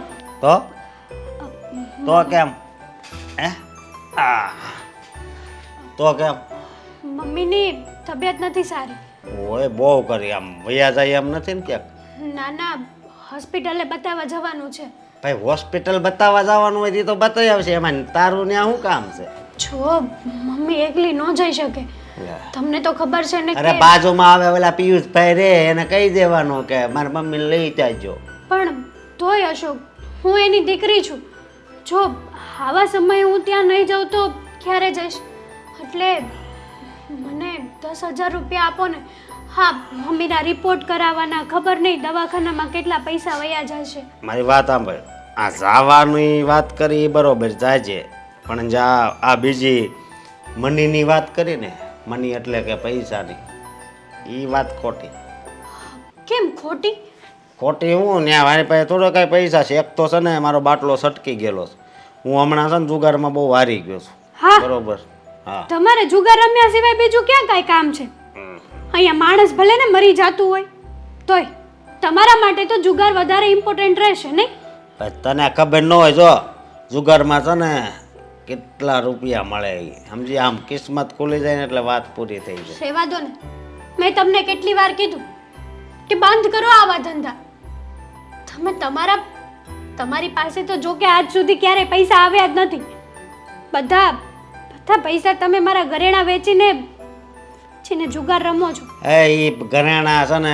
Speaker 6: તો કેમ? હે? તો કેમ?
Speaker 5: મમ્મીની તબિયત નથી સારી.
Speaker 6: ઓય બહુ કરી, આમ વયા જાય એમ નથી ને ક્યાંક?
Speaker 5: નાના હોસ્પિટલે બતાવવા જવાનું છે.
Speaker 6: ભાઈ હોસ્પિટલ બતાવવા જવાનું હોય તે તો બતાવી આવશે, એમાં તારું ત્યાં શું કામ છે?
Speaker 5: જો મમ્મી એકલી ન જઈ શકે. તમને તો ખબર છે ને
Speaker 6: અરે
Speaker 5: કે
Speaker 6: બાજુમાં આવે ઓલા પિયુષભાઈ રે, એને કહી દેવાનું કે મારી મમ્મીને લઈ જાજો.
Speaker 5: પણ તોય અશોક, હું એની દીકરી છું. જો આવા સમયે હું ત્યાં નહીં જાઉં તો ક્યારે જઈશ? એટલે મને 10,000 રૂપિયા આપો ને. હા, મમ્મીના રિપોર્ટ કરાવવાના, ખબર નહીં દવાખાનામાં કેટલા પૈસા વયા જશે.
Speaker 6: મારી વાત સાંભળ, આ જવાની વાત કરી એ બરોબર જાજે, પણ જા આ બીજી મનીની વાત કરી ને, મની એટલે કે પૈસાની, એ વાત ખોટી.
Speaker 5: કેમ ખોટી?
Speaker 6: ખોટી હું ને મારી પાસે થોડો કાંઈ પૈસા છે. એક તો છે ને મારો બાટલો સટકી ગયેલો છે. હું હમણાં છે ને જુગારમાં બહુ હારી ગયો છું.
Speaker 5: હા,
Speaker 6: બરોબર. હા,
Speaker 5: તમારે જુગાર રમ્યા સિવાય બીજું ક્યાં કાંઈ કામ છે? અહીંયા માણસ ભલે ને મરી જાતું હોય તોય તમારા માટે તો જુગાર વધારે ઇમ્પોર્ટન્ટ રહેશે નહીં?
Speaker 6: તને ખબર ન હોય, જો જુગારમાં છે ને કેટલા રૂપિયા મળે એ સમજી, આમ કિસ્મત ખુલી જાય ને એટલે વાત પૂરી થઈ જાય.
Speaker 5: સેવા દો ને. મેં તમને કેટલી વાર કીધું કે બંધ કરો આવા ધંધા. તમે તમારી પાસે તો જો કે આજ સુધી ક્યારેય પૈસા આવ્યા જ નથી. બધા પૈસા તમે મારા ઘરેણા વેચીને જુગાર રમો છો.
Speaker 6: એ ઘરેણા છે ને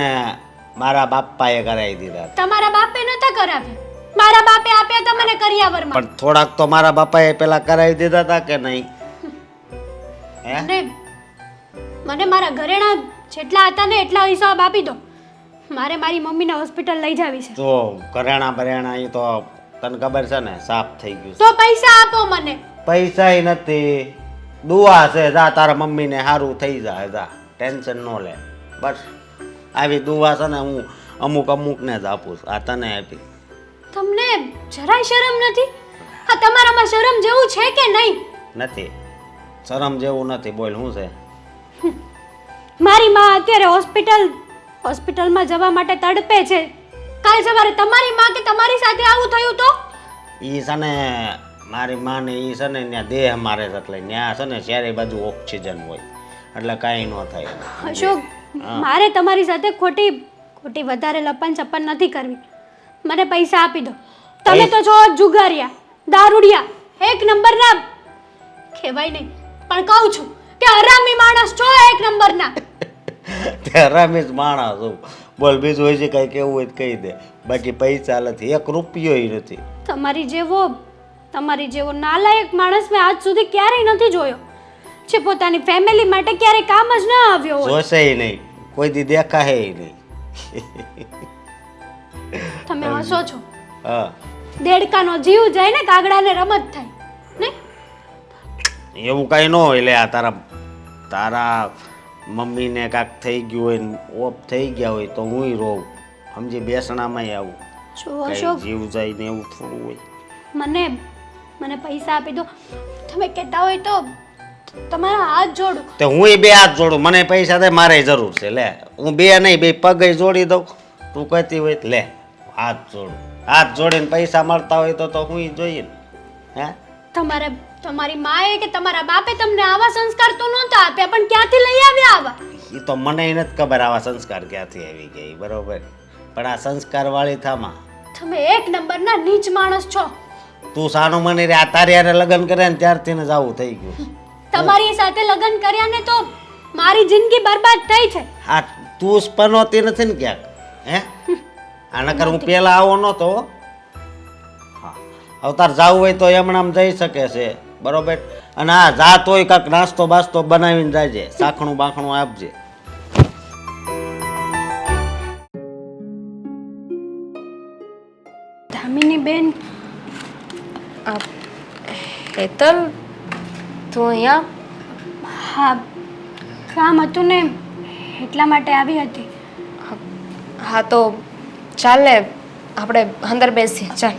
Speaker 6: મારા બાપાએ કરાવી દીધા.
Speaker 5: તમારા બાપે નતા કરાવ્યા, મારા બાપે આપ્યા તમને કરિયાવરમાં.
Speaker 6: પણ થોડાક તો મારા બાપાએ પેલા કરાવી દીધા હતા કે નહીં? હે?
Speaker 5: મને મારા ઘરેણા જેટલા હતા ને એટલા હિસાબ આપી દો. મારે મારી મમ્મીને હોસ્પિટલ લઈ જાવી છે.
Speaker 6: તો ઘરેણા બરેણા એ તો તને ખબર છે ને સાફ થઈ ગયું છે.
Speaker 5: તો પૈસા આપો મને.
Speaker 6: પૈસાય નથી, દુઆ છે. જા તારા મમ્મીને સારું થઈ જાય, જા ટેન્શન ન લે. બસ આવી દુઆ છે ને હું અમુકને જ આપું છું. આ તને આપી.
Speaker 5: તમને જરાય શરમ નથી? આ તમારામાં શરમ જેવું છે કે નહીં?
Speaker 6: નથી, શરમ જેવું નથી. બોલ શું છે?
Speaker 5: મારી માં અત્યારે હોસ્પિટલમાં જવા માટે તડપે છે. કાલ સવારે તમારી માં કે તમારી સાથે આવું થયું તો?
Speaker 6: ઈ છે ને મારી માને ઈ છે ને ત્યાં દેહ મારે છે, એટલે ત્યાં છે ને ચારે બાજુ ઓક્સિજન હોય એટલે કાંઈ ન થાય.
Speaker 5: અશોક, મારે તમારી સાથે ખોટી વધારે લપન છપ્પન નથી કરવી. મને પૈસા આપી દો. તમે તો છો જુગારિયા, દારૂડિયા, એક નંબરના કહેવાય નહીં. પણ કહું છું કે હરામી માણસ છો એક નંબરના.
Speaker 6: તે રમેશ માણસ છું. બોલ બીજું હોય છે કાંઈ કેવું હોય તો કહી દે. બાકી પૈસા નથી, 1 રૂપિયો નથી.
Speaker 5: તમારી જેવો નાલાયક માણસ મેં આજ સુધી ક્યારેય નથી જોયો જે પોતાની ફેમિલી માટે ક્યારેય કામ જ ન આવ્યો હોય.
Speaker 6: જોશે નહીં, કોઈ દી દેખાય નહીં.
Speaker 5: તમે હસો છો.
Speaker 6: હા,
Speaker 5: દેડકાનો જીવ જાય ને કાગડાને રમત થાય ને.
Speaker 6: એવું કાંઈ ન હોય. લે આ તારા મમ્મીને કાંક થઈ ગયું હોય ને ઓફ થઈ ગયા હોય તો હુંય રોઉં. સમજી બેસણામાંય આવું.
Speaker 5: જો
Speaker 6: કાંઈ
Speaker 5: અશોક,
Speaker 6: જીવ જાય ને એવું થોડું હોય.
Speaker 5: મને પૈસા આપી દો. તમે કહેતા હોય તો તમારા હાથ જોડું.
Speaker 6: તે હુંય 2 હાથ જોડું. મને પૈસા દે, મારે જરૂર છે. લે હું 2 નહીં, 2 પગે જોડી દઉં. તું કહેતી હોય લે હાથ જોડું. હાથ જોડીને પૈસા મળતા હોય તો હુંય જોઈએ ને. હે,
Speaker 5: તમારી માએ કે તમારા બાપે તમને આવા સંસ્કાર તો નહોતા આપ્યા, પણ ક્યાંથી લઈ આવ્યા આવા?
Speaker 6: એ તો મને નથી ખબર આવા સંસ્કાર ક્યાંથી આવી ગઈ. બરોબર, પણ આ સંસ્કાર વાળી થામાં
Speaker 5: તમે એક નંબરના નીચ માણસ છો.
Speaker 6: તું સાનું મને રે. આ તારી હારે લગ્ન કરે ને ત્યારથી ને જ આવું થઈ ગયું.
Speaker 5: તમારી સાથે લગ્ન કર્યા ને તો મારી જિંદગી બરબાદ થઈ છે.
Speaker 6: આ તું સ્પનોતી નથી ને ક્યાંક? હે, આ નકર હું પેલા આવો નહોતો. હા, હવે તાર જાવું હોય તો એમણામ જઈ શકે છે. બરોબર, અને આ જાત હોય કાંક નાસ્તો બાસ્તો બનાવીને જાયજે. સાખણું બાખણું આપજે.
Speaker 5: ધામીની બેન,
Speaker 4: હેતલ, તું અહીંયા?
Speaker 5: હા, કામ હતું ને એટલા માટે આવી હતી.
Speaker 4: હા તો ચાલ ને આપણે અંદર બેસીએ. ચાલ.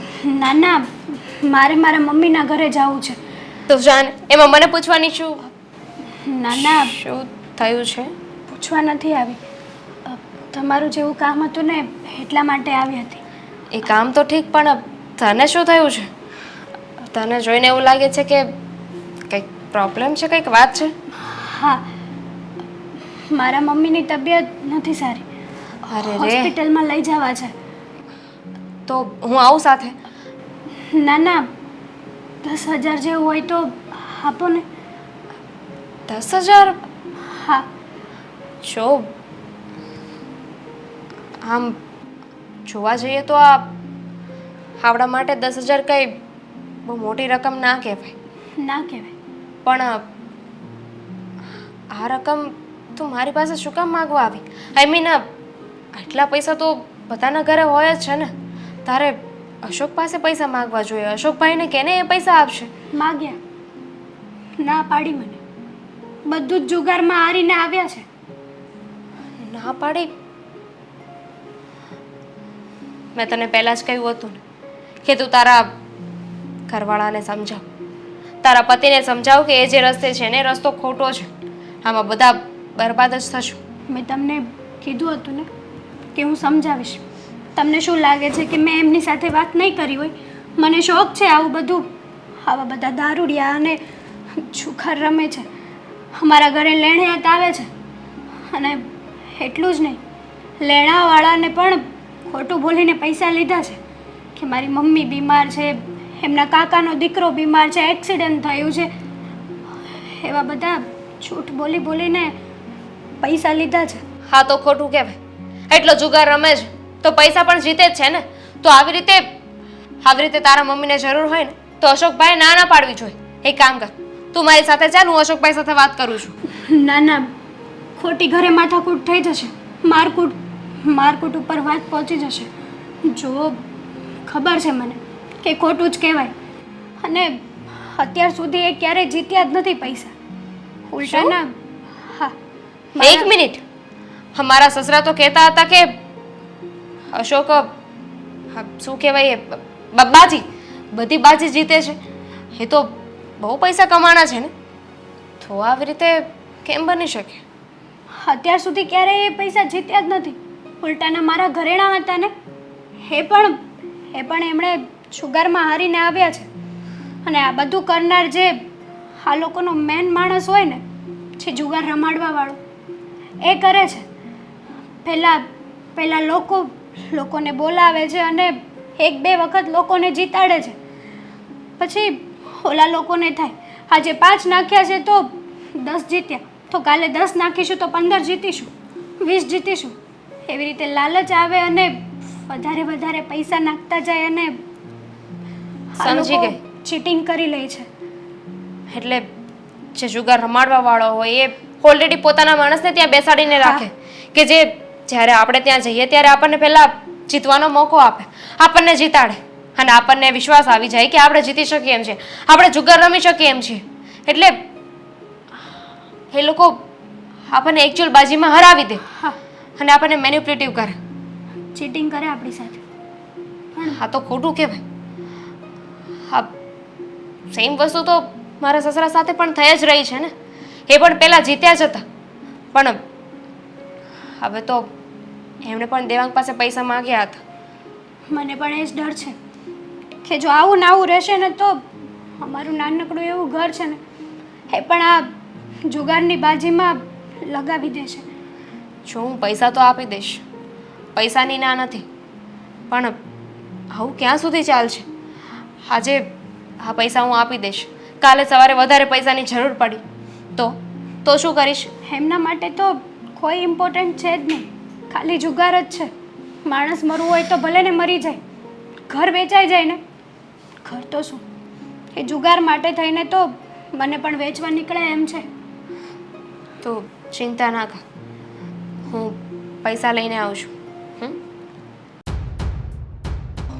Speaker 5: ના, મારે મારા મમ્મીના ઘરે જવું છે.
Speaker 4: તો જાન, એમાં મને પૂછવાની શું?
Speaker 5: ના,
Speaker 4: શું થયું છે?
Speaker 5: પૂછવા નથી આવી. તમારું જેવું કામ હતું ને એટલા માટે આવી હતી.
Speaker 4: એ કામ તો ઠીક, પણ તને શું થયું છે? તને જોઈને એવું લાગે છે કે કંઈક પ્રોબ્લેમ છે, કંઈક વાત છે?
Speaker 5: હા, મારા મમ્મીની તબિયત નથી સારી.
Speaker 4: અરે રે,
Speaker 5: હોસ્પિટલમાં લઈ જવા છે.
Speaker 4: તો હું આવું સાથે?
Speaker 5: ના, 10,000 જેવું હોય તો આપો ને.
Speaker 4: 10,000?
Speaker 5: હા.
Speaker 4: જો આમ જોવા જઈએ તો આપણા માટે 10,000 કંઈ બહુ મોટી રકમ ના કહેવાય.
Speaker 5: ના કહેવાય.
Speaker 4: પણ આ રકમ તું મારી પાસે શું કામ માંગવા આવી? આઈ મીન આટલા પૈસા તો બધાના ઘરે હોય જ છે ને. તારે અશોક પાસે પૈસા માંગવા જોઈએ. અશોકભાઈને કેને એ પૈસા આપશે?
Speaker 5: માગ્યા, ના પાડી મને. બધું જ જુગારમાં હારીને આવ્યા છે.
Speaker 4: ના પાડી? મેં તને પહેલાં જ કહ્યું હતું ને કે તું તારા ઘરવાળાને સમજાવ, તારા પતિને સમજાવ કે એ જે રસ્તે છે ને એ રસ્તો ખોટો છે. આમાં બધા બરબાદ જ થશું.
Speaker 5: મેં તમને કીધું હતું ને કે હું સમજાવીશ. તમને શું લાગે છે કે મેં એમની સાથે વાત નહીં કરી હોય? મને શોખ છે આવું બધું, આવા બધા દારૂડિયા અને જુગાર રમે છે. અમારા ઘરે લેણિયાત આવે છે, અને એટલું જ નહીં, લેણાવાળાને પણ ખોટું બોલીને પૈસા લીધા છે કે મારી મમ્મી બીમાર છે, એમના કાકાનો દીકરો બીમાર છે, એક્સિડન્ટ થયું છે. એવા બધા જૂઠ બોલીને પૈસા લીધા છે.
Speaker 4: હા તો ખોટું કહેવાય. એટલો જુગાર રમે છે તો પૈસા પણ જીતે જ છે ને. તો આવી રીતે તારા મમ્મીને જરૂર હોય ને તો અશોકભાઈ ના પાડવી જોઈએ. એક કામ કર, તું મારી સાથે ચાલ, હું અશોકભાઈ સાથે વાત કરું છું.
Speaker 5: ના, ખોટી ઘરે માથાકૂટ થઈ જશે. મારકૂટ ઉપર વાત પહોંચી જશે. જો ખબર છે મને કે ખોટું જ કહેવાય, અને અત્યાર સુધી એ ક્યારેય જીત્યા જ નથી પૈસા. ઉલટાના હા.
Speaker 4: એક મિનિટ, અમારા સસરા તો કહેતા હતા કે અશોક શું કહેવાય બાજી, બધી બાજી જીતે છે. એ તો બહુ પૈસા કમાણા છે ને, તો આવી રીતે કેમ બની શકે?
Speaker 5: અત્યાર સુધી ક્યારેય એ પૈસા જીત્યા જ નથી. ઉલટાના મારા ઘરેણા હતા ને એ પણ એમણે જુગારમાં હારીને આવ્યા છે. અને આ બધું કરનાર જે આ લોકોનો મેન માણસ હોય ને, જે જુગાર રમાડવા વાળો, એ કરે છે. પહેલાં લોકોને બોલાવે છે અને 1-2 વખત લોકોને જીતાડે છે. પછી ઓલા લોકોને થાય આજે 5 નાખ્યા છે તો 10 જીત્યા તો કાલે 10 નાખીશું તો 15 જીતીશું, 20 જીતીશું. એવી રીતે લાલચ આવે અને વધારે વધારે પૈસા નાખતા જાય અને
Speaker 4: સમજી ગઈ.
Speaker 5: ચીટિંગ કરી લે છે.
Speaker 4: એટલે જે જુગાર રમાડવા વાળો હોય એ ઓલરેડી પોતાના માણસને ત્યાં બેસાડીને રાખે કે જે જ્યારે આપણે ત્યાં જઈએ ત્યારે આપણને પહેલા જીતવાનો મોકો આપે, આપણને જીતાડે અને આપણને વિશ્વાસ આવી જાય કે આપણે જીતી શકીએ એમ છે, આપણે જુગાર રમી શકીએ એમ છીએ. એટલે એ લોકો આપણને એકચ્યુઅલ બાજીમાં હરાવી દે
Speaker 5: હા,
Speaker 4: અને આપણને મેન્યુપ્યુલેટિવ કરે.
Speaker 5: ચીટિંગ કરે આપણી સાથે.
Speaker 4: હા તો ખોટું કહેવાય. હા, સેમ વસ્તુ તો મારા સસરા સાથે પણ થઈ જ રહી છે ને. એ પણ પહેલાં જીત્યા જ હતા, પણ હવે તો એમણે પણ દેવાંગ પાસે પૈસા માંગ્યા હતા.
Speaker 5: મને પણ એ જ ડર છે કે જો આવું ને આવું રહેશે ને તો અમારું નાનકડું એવું ઘર છે ને એ પણ આ જુગારની બાજીમાં લગાવી દેશે.
Speaker 4: જો હું પૈસા તો આપી દઈશ, પૈસાની ના નથી, પણ આવું ક્યાં સુધી ચાલશે? આજે આ પૈસા હું આપી દઈશ, કાલે સવારે વધારે પૈસાની જરૂર પડી તો શું કરીશ?
Speaker 5: એમના માટે તો કોઈ ઇમ્પોર્ટન્ટ છે જ નહીં, ખાલી જુગાર જ છે. માણસ મરવું હોય તો ભલે ને મરી જાય, ઘર વેચાઈ જાય ને, ઘર તો શું એ જુગાર માટે થઈને તો મને પણ વેચવા નીકળે એમ છે.
Speaker 4: તો ચિંતા ના કર, હું પૈસા લઈને આવું છું.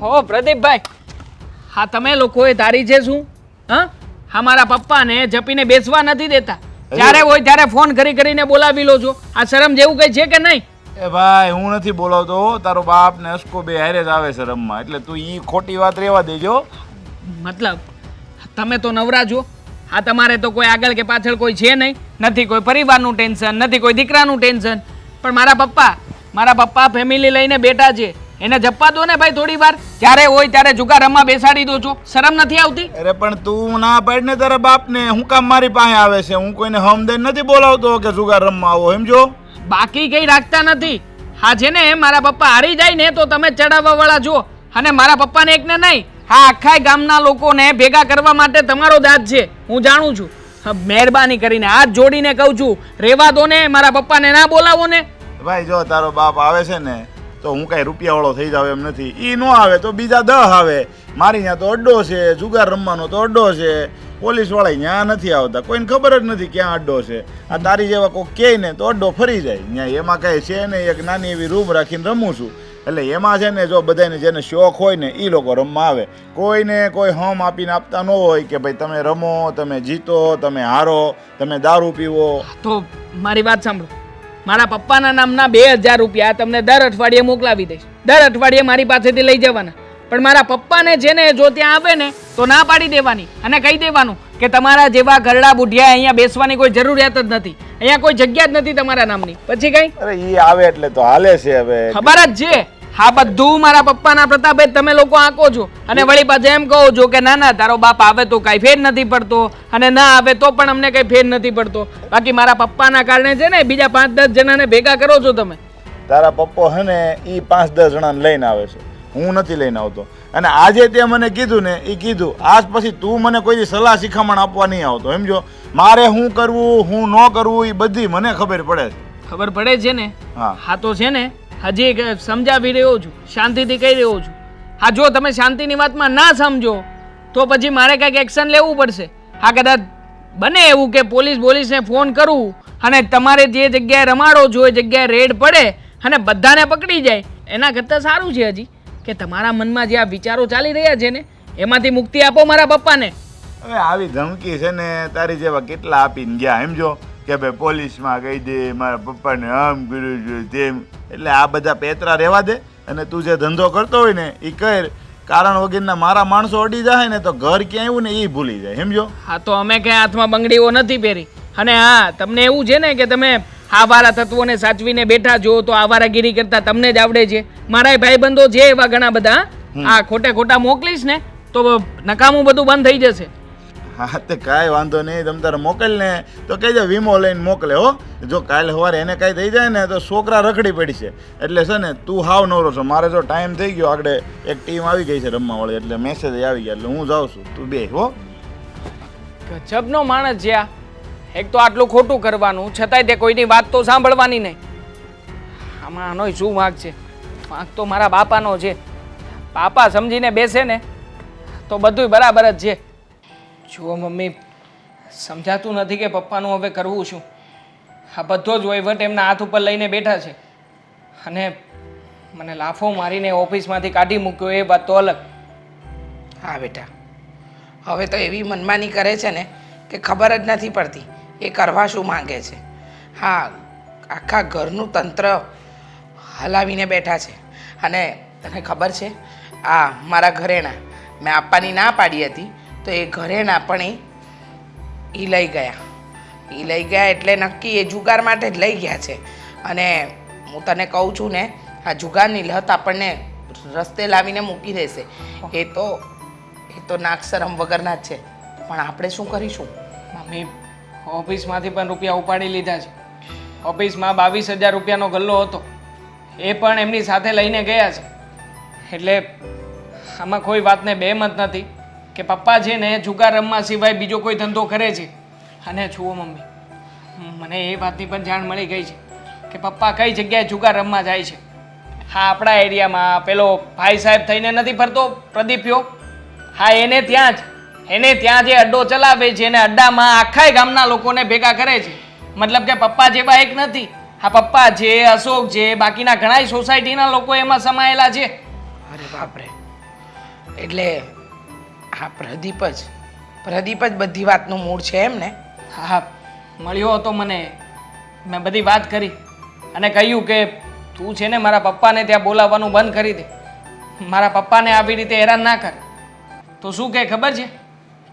Speaker 1: હો પ્રદીપભાઈ, હા તમે લોકોએ તારી છે શું? હા, મારા પપ્પાને જપીને બેસવા નથી દેતા. જ્યારે હોય ત્યારે ફોન કરી કરીને બોલાવી લો છો. આ શરમ જેવું કઈ છે કે નહીં?
Speaker 7: એ ભાઈ હું નથી બોલાવતો, તારો બાપ ને અસકો બે હારે જ આવે છે રમવા, એટલે તું ઈ ખોટી વાત રહેવા દેજો.
Speaker 1: મતલબ તમે તો નવરા છો. આ તમારે તો કોઈ આગળ કે પાછળ કોઈ છે નહીં, નથી કોઈ પરિવારનું ટેન્શન, નથી કોઈ દીકરાનું ટેન્શન. પણ મારા પપ્પા ફેમિલી લઈને બેઠા છે, એને જપવા દો ને ભાઈ થોડી વાર. જ્યારે હોય ત્યારે જુગાર રમવા બેસાડી દો છો, શરમ નથી આવતી?
Speaker 7: અરે પણ તું ના પાડ ને તારા બાપ ને, હું કામ મારી પાસે આવે છે? હું કોઈને હમદન નથી બોલાવતો કે જુગાર રમવા આવો, સમજો?
Speaker 1: બાકી કઈ રાખતા નથી. હા છે ને, મારા પપ્પા હારી જાય ને તો તમે ચડાવવા વાળા છો, અને મારા પપ્પાને એકને નહીં, હા આખા ગામના લોકોને ભેગા કરવા માટે તમારો દાદ છે, હું જાણું છું. મહેરબાની કરીને હાથ જોડીને કહું છું, રેવા દો ને, મારા પપ્પાને ના બોલાવો ને.
Speaker 7: ભાઈ જો તારો બાપ આવે છે ને તો હું કઈ રૂપિયાવાળો થઈ જાવ એમ નથી. ઈ નો આવે તો બીજા 10 આવે. મારી ત્યાં તો અડ્ડો છે, જુગાર રમવાનો તો અડ્ડો છે, પોલીસ વાળા ત્યાં નથી આવતા, કોઈને ખબર જ નથી ક્યાં અડ્ડો છે. આ તારી જેવા કોઈ કહે ને તો અડ્ડો ફરી જાય ત્યાં. એમાં કઈ છે ને, એક નાની એવી રૂમ રાખીને રમું છું, એટલે એમાં છે ને જો બધાને જેને શોખ હોય ને એ લોકો રમવા આવે. કોઈને કોઈ હમ આપીને આપતા ન હોય કે ભાઈ તમે રમો, તમે જીતો, તમે હારો, તમે દારૂ પીવો.
Speaker 1: તો મારી વાત સાંભળો, મારા પપ્પાના નામના 2000 રૂપિયા તમને દર અઠવાડિયે મોકલાવી દઈશ. દર અઠવાડિયે મારી પાસેથી લઈ જવાના. પણ મારા પપ્પાને છે ને જો ત્યાં આવે ને તો ના પાડી દેવાની અને કહી દેવાનું કે તમારા જેવા ઘરડા બુઢિયા અહીંયા બેસવાની કોઈ જરૂરિયાત જ નથી, અહીંયા કોઈ જગ્યા જ નથી તમારા નામની. પછી કઈ
Speaker 7: અરે ઈ આવે એટલે તો હાલે છે. હવે
Speaker 1: ખબર જ છે, હા બધું મારા પપ્પાના પ્રતાપે તમે લોકો આંકો છો, અને વળી પાછા એમ કહો છો કે ના ના તારો બાપ આવે તો કાંઈ ફેર નથી પડતો, અને ના આવે તો પણ અમને કંઈ ફેર નથી પડતો. બાકી મારા પપ્પાના કારણે છે ને બીજા 5-10 જણાને ભેગા કરો છો તમે.
Speaker 7: તારા પપ્પો છે ને ઈ 5-10 જણાને લઈને આવે છે, હું નથી લઈને આવતો. અને આજે તે મને કીધું ને એ કીધું, આજ પછી તું મને કોઈ સલાહ શિખામણ આપવા નહીં આવતો, સમજો? મારે શું કરવું શું ન કરવું એ બધી મને ખબર પડે છે.
Speaker 1: ખબર પડે છે ને?
Speaker 7: હા
Speaker 1: તો છે ને હજી સમજાવી રહ્યો છું, શાંતિથી કહી રહ્યો છું. હા જો તમે શાંતિની વાતમાં ના સમજો તો પછી મારે કંઈક એક્શન લેવું પડશે. હા કદાચ બને એવું કે પોલીસને ફોન કરું અને તમારે જે જગ્યાએ રમાડો છો એ જગ્યાએ રેડ પડે અને બધાને પકડી જાય, એના કરતાં સારું છે હજી કે તમારા મનમાં જે આ વિચારો ચાલી રહ્યા છે ને એમાંથી મુક્તિ આપો મારા પપ્પાને.
Speaker 7: હવે આવી ધમકી છે ને તારી જેવા કેટલા આપીને ગયા, સમજો? કે ભાઈ પોલીસમાં કહી દે, મારા પપ્પાને આમ કર્યું છે તેમ. એટલે આ બધા પેતરા રહેવા દે, અને તું જે ધંધો કરતો હોય ને એ કર. કારણ વગરના મારા માણસો અડી જાય ને તો ઘર ક્યાં આવ્યું ને એ ભૂલી જાય, સમજો?
Speaker 1: હા તો અમે ક્યાં હાથમાં બંગડીઓ નથી પહેરી. અને હા તમને એવું છે ને કે તમે આવારા તત્વોને સાચવીને બેઠા છો તો આવારાગીરી કરતા તમને જ આવડે છે. મારા ભાઈબંધો છે એવા ઘણા બધા, આ ખોટા મોકલીશ ને તો નકામું બધું બંધ થઈ જશે.
Speaker 7: હા તે કાંઈ વાંધો નહીં, તમે તારે મોકલ ને તો કહેજો વીમો લઈને મોકલે હો. જો કાલે સવારે એને કાંઈ થઈ જાય ને તો છોકરા રખડી પડી છે. એટલે છે ને તું હાવ નવરો છો. મારે જો ટાઈમ થઈ ગયો, આગળ એક ટીમ આવી ગઈ છે રમવાવાળી, એટલે મેસેજ આવી ગયા, એટલે હું જાઉં છું, તું બે હો.
Speaker 1: ગજબનો માણસ છે આ. એક તો આટલું ખોટું કરવાનું છતાંય તે કોઈની વાત તો સાંભળવાની નહીં. આમાં આનોય શું વાંક છે? વાંક તો મારા બાપાનો છે. બાપા સમજીને બેસે ને તો બધુંય બરાબર જ છે. જુઓ મમ્મી, સમજાતું નથી કે પપ્પાનું હવે કરવું શું. આ બધો જ વહીવટ એમના હાથ ઉપર લઈને બેઠા છે અને મને લાફો મારીને ઓફિસમાંથી કાઢી મૂક્યો એ વાત તો અલગ.
Speaker 2: હા બેટા, હવે તો એવી મનમાની કરે છે ને કે ખબર જ નથી પડતી એ કરવા શું માંગે છે. હા, આખા ઘરનું તંત્ર હલાવીને બેઠા છે. અને તને ખબર છે, આ મારા ઘરેણા મેં આપવાની ના પાડી હતી તો એ ઘરેણા પણ એ લઈ ગયા. એ લઈ ગયા એટલે નક્કી એ જુગાર માટે જ લઈ ગયા છે. અને હું તને કહું છું ને, આ જુગારની લત આપણને રસ્તે લાવીને મૂકી દેશે. એ તો નાકશરમ વગરના જ છે. પણ આપણે શું કરીશું?
Speaker 1: મમ્મી, ઓફિસમાંથી પણ રૂપિયા ઉપાડી લીધા છે. ઓફિસમાં 22,000 રૂપિયાનો ગલ્લો હતો, એ પણ એમની સાથે લઈને ગયા છે. એટલે આમાં કોઈ વાતને બેમત નથી કે પપ્પા છે ને જુગાર રમવા સિવાય બીજો કોઈ ધંધો કરે છે. અને જુઓ મમ્મી, મને એ વાતની પણ જાણ મળી ગઈ છે કે પપ્પા કઈ જગ્યાએ જુગાર રમવા જાય છે. હા, આપણા એરિયામાં પેલો ભાઈ સાહેબ થઈને નથી ફરતો પ્રદીપ્યો, હા એને ત્યાં જે અડ્ડો ચલાવે છે એને અડ્ડામાં આખાય ગામના લોકોને ભેગા કરે છે. મતલબ કે પપ્પા જેવા એક નથી, હા પપ્પા છે, અશોક છે, બાકીના ઘણાય સોસાયટીના લોકો એમાં સમાયેલા છે.
Speaker 2: અરે બાપરે, એટલે હા પ્રદીપ જ બધી વાતનું મૂળ છે એમ ને?
Speaker 1: હા, મળ્યો હતો મને. મેં બધી વાત કરી અને કહ્યું કે તું છે ને મારા પપ્પાને ત્યાં બોલાવવાનું બંધ કરી દે. મારા પપ્પાને આવી રીતે હેરાન ના કર. તો શું કહે ખબર છે?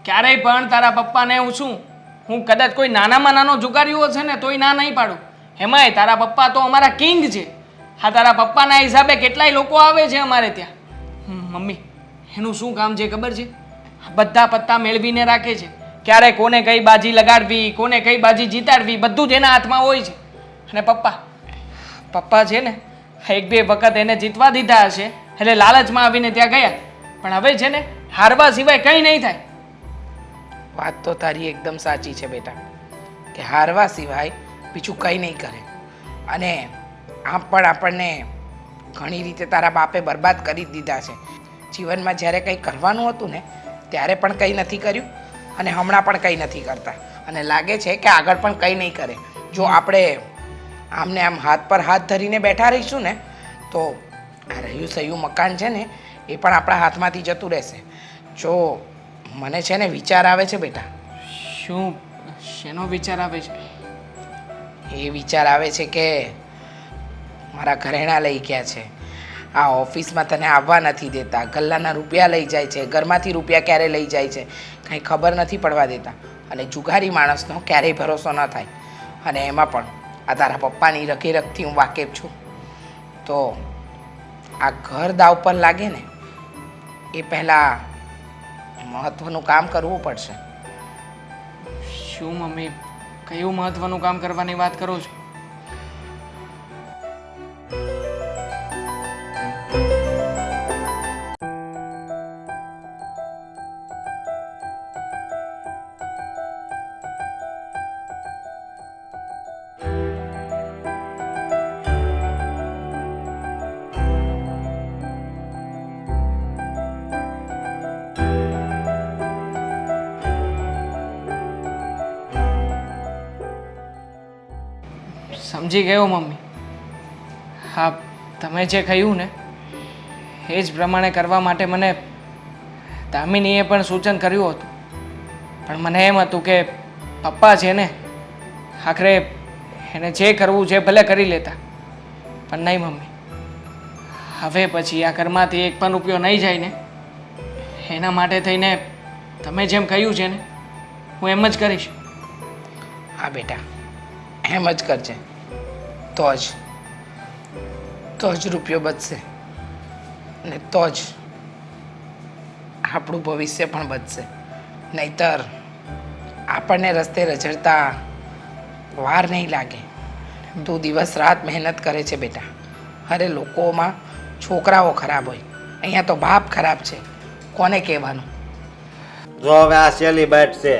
Speaker 1: ક્યારેય પણ તારા પપ્પાને હું કદાચ કોઈ નાનામાં નાનો જુગાર્યો છે ને તોય ના નહીં પાડું. એમાંય તારા પપ્પા તો અમારા કિંગ છે. હા, તારા પપ્પાના હિસાબે કેટલાય લોકો આવે છે અમારે ત્યાં. મમ્મી, એનું શું કામ છે ખબર છે? બધા પત્તા મેળવીને રાખે છે. ક્યારે કોને કઈ બાજી લગાડવી, કોને કઈ બાજી જીતાડવી, બધું જ એના હાથમાં હોય છે. અને પપ્પા છે ને, 1-2 વખત એને જીતવા દીધા હશે એટલે લાલચમાં આવીને ત્યાં ગયા. પણ હવે છે ને હારવા સિવાય કંઈ નહીં થાય.
Speaker 2: વાત તો તારી એકદમ સાચી છે બેટા, કે હારવા સિવાય બીજું કંઈ નહીં કરે. અને આમ પણ આપણને ઘણી રીતે તારા બાપે બરબાદ કરી જ દીધા છે. જીવનમાં જ્યારે કંઈ કરવાનું હતું ને ત્યારે પણ કંઈ નથી કર્યું અને હમણાં પણ કંઈ નથી કરતા. અને લાગે છે કે આગળ પણ કંઈ નહીં કરે. જો આપણે આમને આમ હાથ પર હાથ ધરીને બેઠા રહીશું ને તો આ રહ્યું સહ્યું મકાન છે ને એ પણ આપણા હાથમાંથી જતું રહેશે. જો મને છે ને વિચાર આવે છે બેટા.
Speaker 1: શેનો વિચાર આવે છે?
Speaker 2: એ વિચાર આવે છે કે મારા ઘરેણા લઈ ગયા છે, આ ઓફિસમાં તને આવવા નથી દેતા, ગલ્લાના રૂપિયા લઈ જાય છે, ઘરમાંથી રૂપિયા ક્યારે લઈ જાય છે કાંઈ ખબર નથી પડવા દેતા. અને જુગારી માણસનો ક્યારેય ભરોસો ન થાય. અને એમાં પણ આ તારા પપ્પાની રખેરખથી હું વાકેફ છું. તો આ ઘર દાવ પર લાગે ને એ પહેલાં મહત્ત્વનું કામ કરવું પડશે.
Speaker 1: શું મમ્મી, કયું મહત્વનું કામ કરવાની વાત કરો છો? સમજી ગયો મમ્મી. હા, તમે જે કહ્યું ને એ જ પ્રમાણે કરવા માટે મને દામિનીએ પણ સૂચન કર્યું હતું. પણ મને એમ હતું કે પપ્પા છે ને આખરે એને જે કરવું છે ભલે કરી લેતા. પણ નહીં મમ્મી, હવે પછી આ ઘરમાંથી એક પણ રૂપિયો નહીં જાય ને એના માટે થઈને તમે જેમ કહ્યું છે ને હું એમ જ કરીશ.
Speaker 2: હા બેટા, એમ જ કરજે. તો જ રૂપિયો બચશે ને તો જ આપણું ભવિષ્ય પણ બચશે. નહીતર આપણને રસ્તે રઝળતા વાર નહીં લાગે. તું દિવસ રાત મહેનત કરે છે બેટા. અરે લોકોમાં છોકરાઓ ખરાબ હોય, અહીંયા તો બાપ ખરાબ છે. કોને કહેવાનું?
Speaker 6: જો હવે આ સેલિબ્રેટ છે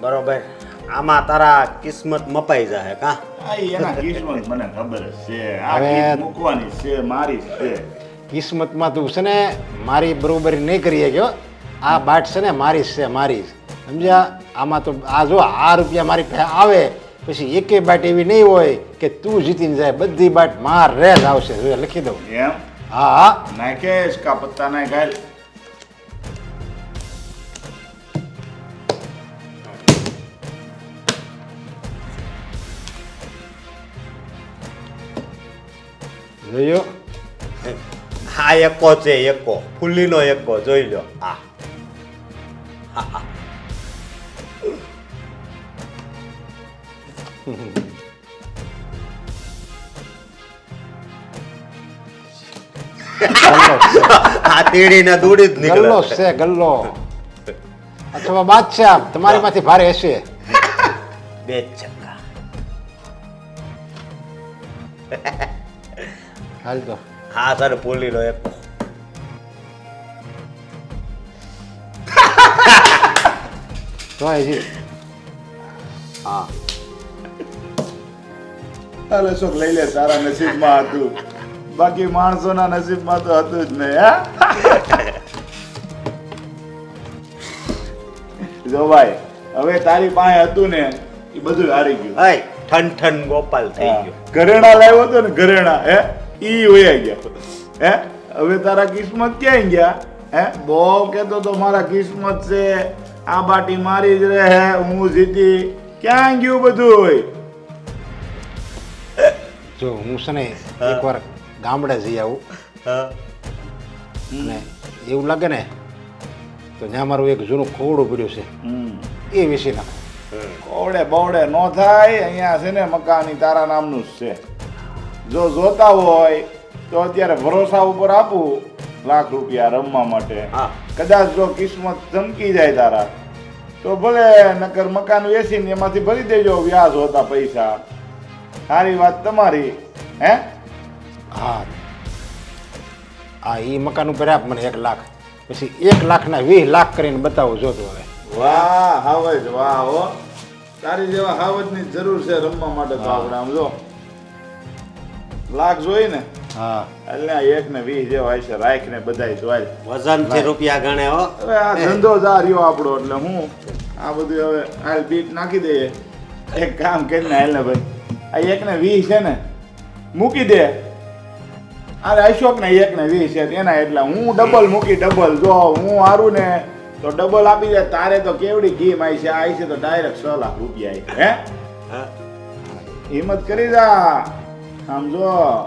Speaker 6: બરોબર, આમાં તારા કિસ્મત મપાઈ જાય કા
Speaker 7: આ એના કિસ્મત મને ખબર જ છે આ
Speaker 3: હવે-
Speaker 7: કિસ્મત મૂકવાની છે મારી જ છે
Speaker 3: કિસ્મતમાં તું છે ને મારી બરોબરી નહીં કરી ગયો. આ બાટ છે ને મારી જ છે, મારી જ. સમજ્યા? આમાં તો આ જો આ રૂપિયા મારી પાસે આવે પછી એકે બાટ એવી નહીં હોય કે તું જીતીને જાય. બધી બાટ મારે જ આવશે. જો લખી દઉં.
Speaker 7: એમ
Speaker 3: હા હા
Speaker 7: નાખેશ કા પત્તા નાખ હાલ
Speaker 3: જોયો?
Speaker 6: હા એકો છે એકો ફૂલીનો એકો જોઈ લો હા આ તીડીને દૂડી જ નીકળે
Speaker 3: ગલ્લો છે ગલ્લો અથવા બાદશાહ તમારી માંથી ભારે હશે.
Speaker 6: બે ચક્કા
Speaker 3: હાલ તો
Speaker 6: હા સર ફૂલીનો એકો
Speaker 3: તો હજી
Speaker 6: હા
Speaker 7: હાલે શોખ લઈ લે તારા નસીબમાં હતું બાકી માણસોના નસીબમાં તો હતું જ નહીં હા જો ભાઈ હવે તારી પાસે હતું ને એ બધું હારી ગયું
Speaker 6: હઈ ઠન ઠન ગોપાલ થઈ ગયો
Speaker 7: ઘરેણા લાવ્યો હતો ને ઘરેણા હે ઈ વયા ગયા હે હવે તારા કિસ્મત ક્યાંય ગયા હે બહુ કહેતો તો મારા કિસ્મત છે આ બાટી મારી જ રહે હું જીતી ક્યાં ગયું બધું
Speaker 3: જો હું છે ને એકવાર ગામડે જઈ આવું
Speaker 6: હા
Speaker 3: અને એવું લાગે ને તો ત્યાં મારું એક જૂનું ખોવડું પડ્યું છે એ વેચી નાખો.
Speaker 7: કોવડે બવડે નો થાય અહીંયા છે ને મકાની તારા નામનું જ છે જો જોતા હોય તો અત્યારે ભરોસા ઉપર આપું લાખ રૂપિયા રમવા માટે
Speaker 6: હા
Speaker 7: કદાચ જો કિસ્મત ધમકી જાય તારા તો ભલે નકર મકાન વેચીને એમાંથી ભરી દેજો વ્યાજ હોતા પૈસા સારી વાત તમારી હે
Speaker 3: હા હા એ મકાન ઉપર આપ મને 1 લાખ પછી 1 લાખના 20 લાખ કરીને બતાવો જોતું હવે.
Speaker 7: વાહ હાવજ વાહ હો તારી જેવા હાવજની જરૂર છે રમવા માટે તો આપણે આમ જો લાખ જોઈ ને
Speaker 3: હા
Speaker 7: એટલે 1 ને 20 જેવા હશે રાખ ને બધાય જોઈ
Speaker 6: વજન થી રૂપિયા ગણે હો
Speaker 7: હવે આ ધંધો જ આ રહ્યો આપણો એટલે હું આ બધું હવે હાલ બીટ નાખી દઈએ એક કામ કરીને હાલ ને ભાઈ આ 1 ને 20 છે ને મૂકી દે અરે અશોક ને 1 ને 20 છે એના એટલે હું ડબલ મૂકી ડબલ જો હું હારું ને તો ડબલ આપી દે તારે તો કેવડી ગેમ આવી છે આવી છે તો ડાયરેક્ટ 6 લાખ રૂપિયા આવી હે
Speaker 6: હા
Speaker 7: હિંમત કરી જા આમ જો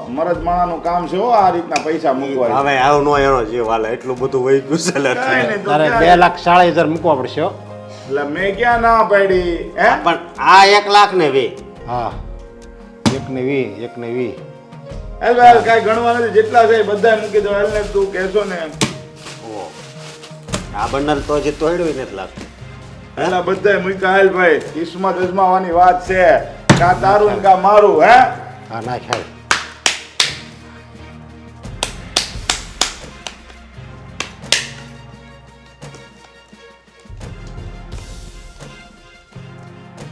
Speaker 7: મરદ માણાનું કામ છે હો આ રીતના પૈસા મૂકવા
Speaker 6: હવે આવ નો એનો જીવ હાલે એટલું બધું વહી ગયું છે લે.
Speaker 7: કાંઈ નહીં તો
Speaker 3: તારે
Speaker 7: ક્યાં?
Speaker 3: 2,40,000 મૂકવા પડશે હો.
Speaker 7: એટલે મેં ક્યાં ના પાડી હે
Speaker 6: પણ આ 1 લાખ ને 20
Speaker 3: હા 1 ને 20 1 ને 20
Speaker 7: હાલ ભાઈ કાંઈ ગણવા નથી જેટલા છે બધા મૂકી દો હાલ ને તું કહેશો ને
Speaker 6: ઓહ. આ બંડલ તો હજી તોડ્યું નથી લાગતું
Speaker 7: પેલા બધા મૂક્યા હાલ ભાઈ કિસ્મત અજમાવાની વાત છે કા તારું ને કા મારું હે
Speaker 3: હા નાખ હાલ.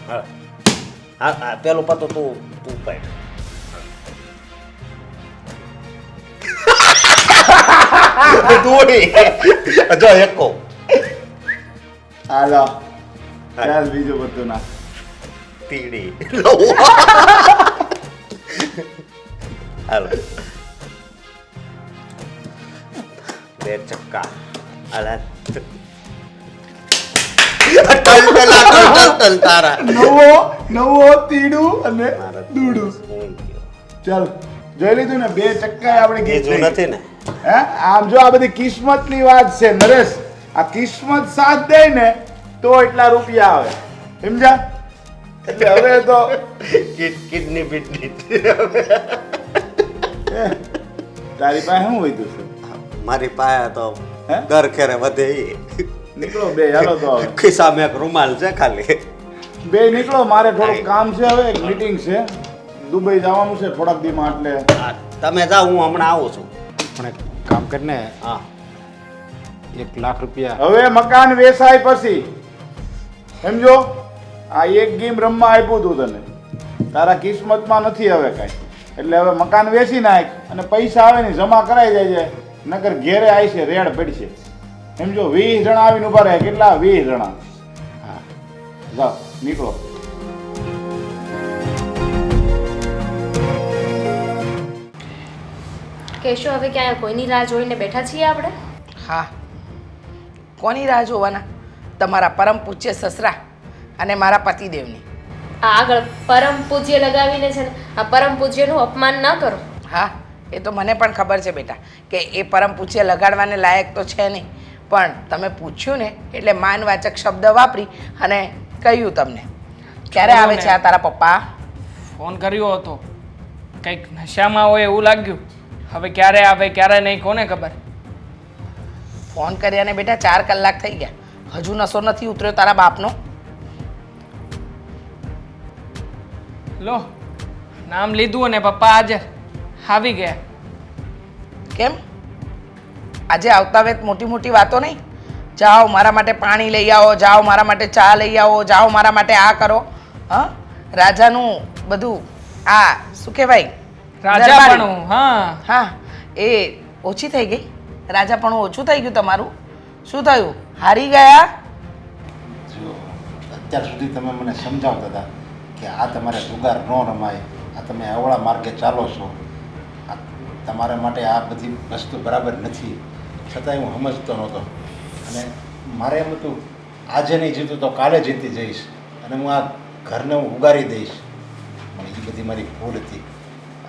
Speaker 6: હા હા હા, પેલું પતો તું તું પાડ દોડી જો એકો
Speaker 7: હાલો ચાલ બીજું બધું ના
Speaker 6: તીડી હાલો 2 ચક્કા હાલા ટલ તારા
Speaker 7: નવો તીડું અને દૂડું
Speaker 6: હું ગયો.
Speaker 7: ચાલ જોઈ લીધું ને 2 ચક્કા આપણે ગીત
Speaker 6: બીજું નથી ને
Speaker 7: હે આમ જો આ બધી કિસ્મતની વાત છે નરેશ આ કિસ્મત સાથ દે ને તો એટલા રૂપિયા આવે સમજા એટલે હવે તો
Speaker 6: કિડની બીડની
Speaker 7: તારી પાસે શું હોય છે
Speaker 6: મારી પાસે તો
Speaker 7: હે?
Speaker 6: દર ખેરે વધે ઈ.
Speaker 7: નીકળો બે હાલો તો હવે
Speaker 6: ખિસ્સામાં એક રૂમાલ છે ખાલી
Speaker 7: બે નીકળો મારે થોડુંક કામ છે હવે એક મીટિંગ છે દુબઈ જવાનું છે થોડાક દીમાં એટલે
Speaker 6: હા, તમે જાઓ હું હમણાં આવું છું
Speaker 3: પણ એક કામ કરીને
Speaker 6: હા
Speaker 3: 1 લાખ રૂપિયા
Speaker 7: હવે મકાન વેચાય પછી સમજો આ એક ગેમ રમવા આપ્યું હતું તને, તારા કિસ્મતમાં નથી હવે કાંઈ. એટલે હવે મકાન વેચી નાખ અને પૈસા આવે ને જમા કરાઈ જાય છે, નકર ઘેરે આવી છે રેડ પડશે. સમજો 20 જણા આવીને ઉભા રહે. કેટલા? 20 જણા. હા, જાઓ નીકળો.
Speaker 4: કેશો હવે ક્યાં કોઈની રાહ જોઈને બેઠા છીએ આપણે?
Speaker 2: હા, કોની રાહ જોવાના? તમારા પરમ પૂજ્ય સસરા અને મારા પતિદેવની.
Speaker 4: આ આગળ પરમ પૂજ્ય લગાવીને છે ને આ પરમ પૂજ્યનું અપમાન ન કરો.
Speaker 2: હા, એ તો મને પણ ખબર છે બેટા કે એ પરમ પૂજ્ય લગાડવાને લાયક તો છે નહીં, પણ તમે પૂછ્યું ને એટલે માનવાચક શબ્દ વાપરી અને કહ્યું તમને. ક્યારે આવે છે આ તારા પપ્પા?
Speaker 1: ફોન કર્યો હતો, કંઈક નશામાં હોય એવું લાગ્યું. હવે ક્યારે આવે ક્યારે નહીં કોને ખબર.
Speaker 2: ફોન કર્યાને બેટા 4 કલાક થઈ ગયા, હજુ નશો નથી ઉતર્યો તારા બાપનો?
Speaker 1: લો, નામ લીધું અને પપ્પા હાજર આવી ગયા.
Speaker 2: કેમ આજે આવતા વેત મોટી મોટી વાતો નહીં? જાઓ મારા માટે પાણી લઈ આવો, જાઓ મારા માટે ચા લઈ આવો, જાઓ મારા માટે આ કરો. હા, રાજાનું બધું આ શું કહેવાય,
Speaker 1: રાજાપણું. હા,
Speaker 2: હા, એ ઓછી થઈ ગઈ. રાજાપણું ઓછું થઈ ગયું તમારું? શું થયું? હારી ગયા?
Speaker 3: જો અત્યાર સુધી તમે મને સમજાવતા હતા કે આ તમારે જુગાર ન રમાય, આ તમે અવળા માર્ગે ચાલો છો, આ તમારા માટે આ બધી વસ્તુ બરાબર નથી, છતાંય હું સમજતો નહોતો. અને મારે એમ હતું આજે નહીં જીતું તો કાલે જીતી જઈશ અને હું આ ઘરને હું ઉગારી દઈશ. પણ એ બધી મારી ભૂલ હતી.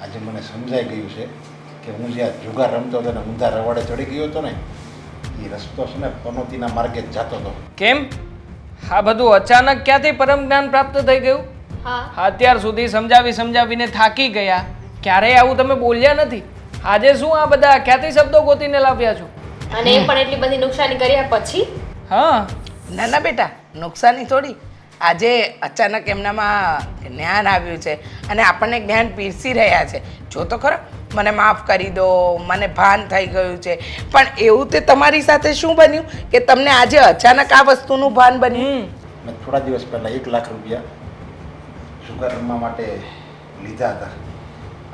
Speaker 3: આજે મને સમજાઈ ગયું છે કે હું જ્યાં જુગાર રમતો હતો ને ઊંધા રવાડે ચડી ગયો હતો ને, એ રસ્તો છે ને પનોતીના માર્ગે જ જતો હતો.
Speaker 1: કેમ આ બધું અચાનક ક્યાંથી પરમ જ્ઞાન પ્રાપ્ત થઈ ગયું?
Speaker 4: હા,
Speaker 1: અત્યાર સુધી સમજાવીને થાકી ગયા, ક્યારેય આવું તમે બોલ્યા નથી. આજે શું આ બધા ક્યાંથી શબ્દો ગોતીને લાવ્યા છો?
Speaker 4: અને એ પણ એટલી બધી નુકસાની કર્યા પછી?
Speaker 1: હા,
Speaker 2: ના ના બેટા, નુકસાની થોડી. આજે અચાનક એમનામાં જ્ઞાન આવ્યું છે અને આપણને જ્ઞાન પીરસી રહ્યા છે. જો તો ખરો, મને માફ કરી દો, મને ભાન થઈ ગયું છે. પણ એવું તે તમારી સાથે શું બન્યું કે તમને આજે અચાનક આ વસ્તુનું ભાન બન્યું?
Speaker 3: મેં થોડા દિવસ પહેલાં 1 લાખ રૂપિયા જુગાર રમવા માટે લીધા હતા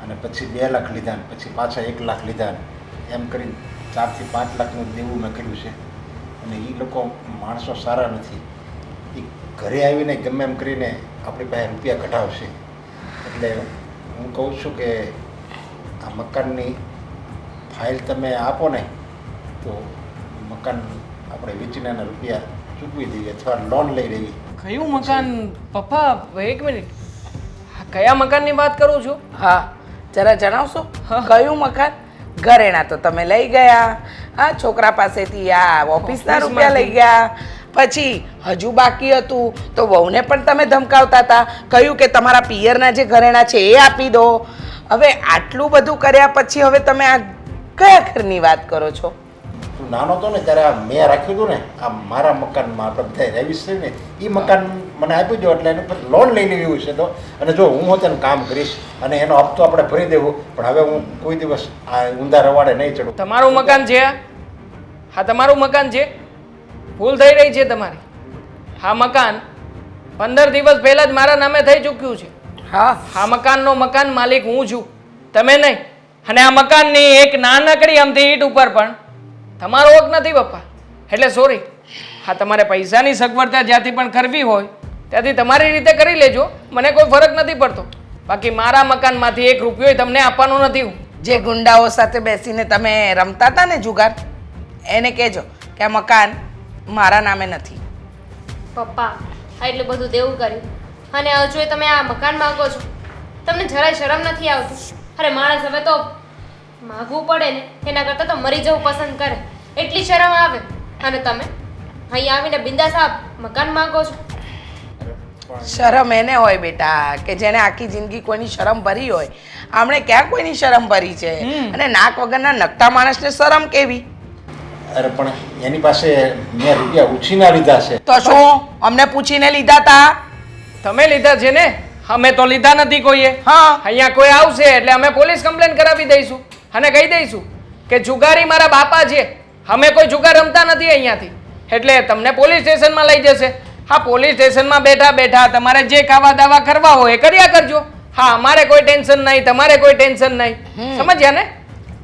Speaker 3: અને પછી 2 લાખ લીધા ને પછી પાછા 1 લાખ લીધા ને એમ કરીને 4 થી 5 લાખનું દેવું મેં કર્યું છે. અને એ લોકો માણસો સારા નથી, એ ઘરે આવીને ગમે એમ કરીને આપણી પાસે રૂપિયા કઢાવશે. એટલે હું કહું છું કે આ મકાનની ફાઇલ તમે આપો ને તો મકાન આપણે વેચીને એના રૂપિયા ચૂકવી દઈએ અથવા લોન લઈ લેવી.
Speaker 1: કયું મકાન પપ્પા? એક મિનિટ, આ કયા મકાનની વાત કરું છું?
Speaker 2: હા, જરા જણાવશો
Speaker 1: હા.
Speaker 2: કયું મકાન? ઘરેણા તો તમે લઈ ગયા, હા, છોકરા પાસેથી આ ઓફિસના રૂપિયા લઈ ગયા, પછી હજુ બાકી હતું તો વહુને પણ તમે ધમકાવતા હતા, કહ્યું કે તમારા પિયરના જે ઘરેણા છે એ આપી દો. હવે આટલું બધું કર્યા પછી હવે તમે આ કયા ઘરની વાત કરો છો?
Speaker 3: તું નાનો હતો ને ત્યારે આ મેં રાખ્યું હતું ને આ મારા મકાનમાં આપણે બધા રહેવીશ છે ને એ મકાન મને આપ્યું જો એટલે એની પર લોન લઈ લેવી છે. તો અને જો હું હોત એને કામ કરીશ અને એનો હપ્તો આપણે ભરી દેવું, પણ હવે હું કોઈ દિવસ આ ઊંધા રવાડે નહીં ચડું.
Speaker 1: તમારું મકાન છે? હા, તમારું મકાન છે. ભૂલ થઈ રહી છે તમારી. આ મકાન 15 દિવસ પહેલા જ મારા નામે થઈ ચૂક્યું છે.
Speaker 2: હા,
Speaker 1: આ મકાનનો મકાન માલિક હું છું, તમે નહીં. અને આ મકાનની એક નાનકડી અમથી ઈંટ ઉપર પણ તમારો હક નથી પપ્પા. એટલે સોરી. હા, તમારે પૈસાની સગવડતા જ્યાંથી પણ કરવી હોય ત્યાંથી તમારી રીતે કરી લેજો, મને કોઈ ફરક નથી પડતો. બાકી મારા મકાનમાંથી 1 રૂપિયો તમને આપવાનો નથી હું.
Speaker 2: જે ગુંડાઓ સાથે બેસીને તમે રમતા હતા ને જુગાર, એને કહેજો કે આ મકાન મારા નામે નથી.
Speaker 4: પપ્પા, આ એટલું બધું દેવું કર્યું અને હજુ તમે આ મકાન માંગો છો? તમને જરાય શરમ નથી આવતી? અરે માણસ હવે તો માગવું પડે ને એના કરતાં તો મરી જવું પસંદ કરે, એટલી શરમ આવે. અને તમે અહીં આવીને બિંદાસ આ મકાન માંગો છો?
Speaker 2: શરમ એને હોય બેટા કે જેને આખી જિંદગી કોઈની શરમ ભરી હોય. આમણે ક્યાં કોઈની શરમ ભરી છે? અને નાક વગરના નકટા માણસને શરમ કેવી?
Speaker 3: અરે પણ એની પાસે મેં રૂપિયા ઉછીના લીધા છે.
Speaker 2: તો શું અમને પૂછીને લીધા તા?
Speaker 1: તમે લીધા છે ને, અમે તો લીધા નથી કોઈએ.
Speaker 2: હા,
Speaker 1: અહીંયા કોઈ આવશે એટલે અમે પોલીસ કમ્પ્લેન કરાવી દઈશું અને કહી દઈશું કે જુગારી મારા બાપા છે, અમે કોઈ જુગાર રમતા નથી અહીંયાથી. એટલે તમને પોલીસ સ્ટેશનમાં લઈ જશે. હા પોલીસ સ્ટેશનમાં બેઠા બેઠા તમારે જે ખાવા દાવા કરવા હોય એ કર્યા કરજો. હા અમારે કોઈ ટેન્શન નહીં, તમારે કોઈ ટેન્શન નહીં. સમજ્યા ને?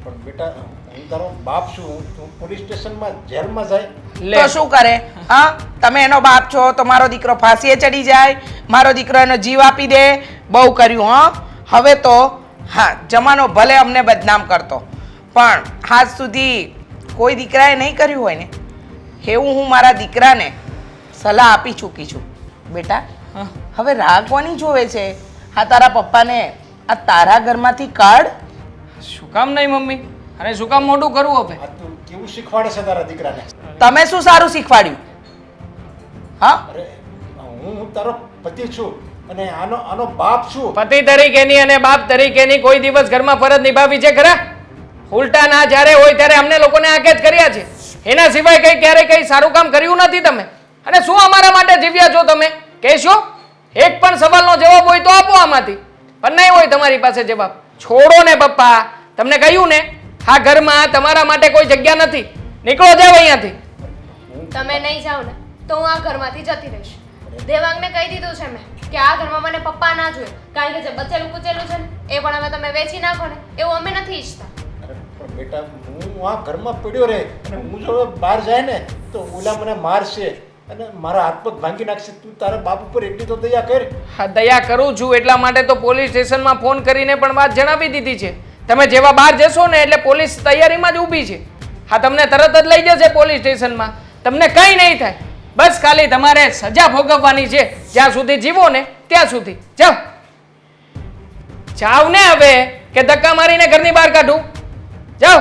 Speaker 3: પણ બેટા હું તારો બાપ છું, તું પોલીસ સ્ટેશનમાં જેલમાં જાય
Speaker 1: લે
Speaker 2: તો શું કરે? હા, તમે એનો બાપ છો તો મારો દીકરો ફાંસીએ ચડી જાય, મારો દીકરો એનો જીવ આપી દે. બહુ કર્યું. હવે તો હા, જમાનો ભલે અમને બદનામ કરતો, પણ આજ સુધી કોઈ દીકરાએ નહીં કર્યું હોય ને એવું હું મારા દીકરાને સલાહ આપી ચૂકી છું. બેટા
Speaker 1: હા.
Speaker 2: હવે રાહ કોની જોવે છે? હા, તારા પપ્પાને આ તારા ઘરમાંથી કાઢ.
Speaker 1: શું કામ નહીં મમ્મી? અરે શું કામ મોટું કરવું હવે?
Speaker 3: આ તું કેવું શીખવાડે છે તારા દીકરાને?
Speaker 2: તમે શું સારું શીખવાડ્યું? હા,
Speaker 3: અરે હું તારો પતિ છું અને આનો આનો બાપ છું.
Speaker 1: પતિ તરીકેની અને બાપ તરીકેની કોઈ દિવસ ઘરમાં ફરજ નિભાવી છે ખરા? ઉલટા ના જ્યારે હોય ત્યારે અમને લોકોને આંકે જ કર્યા છે. એના સિવાય કઈ ક્યારે કઈ સારું કામ કર્યું નથી તમે. અને શું અમારા માટે જીવ્યા છો તમે? કહેશો? એક પણ સવાલનો જવાબ હોય તો આપો આમાંથી. પણ નહીં હોય તમારી પાસે જવાબ. છોડો ને પપ્પા, તમને કહ્યું ને આ ઘરમાં તમારા માટે કોઈ જગ્યા નથી. નીકળો જાવ અહીંયાથી.
Speaker 4: તમે નહીં જાઓ ને તો હું આ ઘરમાંથી જતી રહીશ. દેવાંગને કહી દીધું છે મેં કે આ ઘરમાં મને પપ્પા ના જોઈએ, કારણ કે જે બચેલું કુચેલું છે ને એ પણ હવે તમે વેચી નાખો ને એવું અમે નથી ઈચ્છતા.
Speaker 3: અરે પણ બેટા હું આ ઘરમાં પડ્યો રહે અને હું જો બહાર જાય ને તો ઓલા મને મારશે અને મારા હાથ પગ ભાંગી નાખશે. તું તારા બાપ ઉપર એટલી તો દયા કર.
Speaker 1: હા દયા કરું છું, એટલા માટે તો પોલીસ સ્ટેશનમાં ફોન કરીને પણ વાત જણાવી દીધી છે. તમે જેવા બહાર જશો ને એટલે પોલીસ તૈયારીમાં જ ઊભી છે. હા તમને તરત જ લઈ જશે પોલીસ સ્ટેશનમાં. તમને કંઈ નહીં થાય. બસ ખાલી તમારે સજા ભોગવવાની છે. જ્યાં સુધી જીવો ને ત્યાં સુધી. જાઓ જાઓ ને હવે, કે ધક્કા મારીને ઘરની બહાર કાઢું. જાઓ.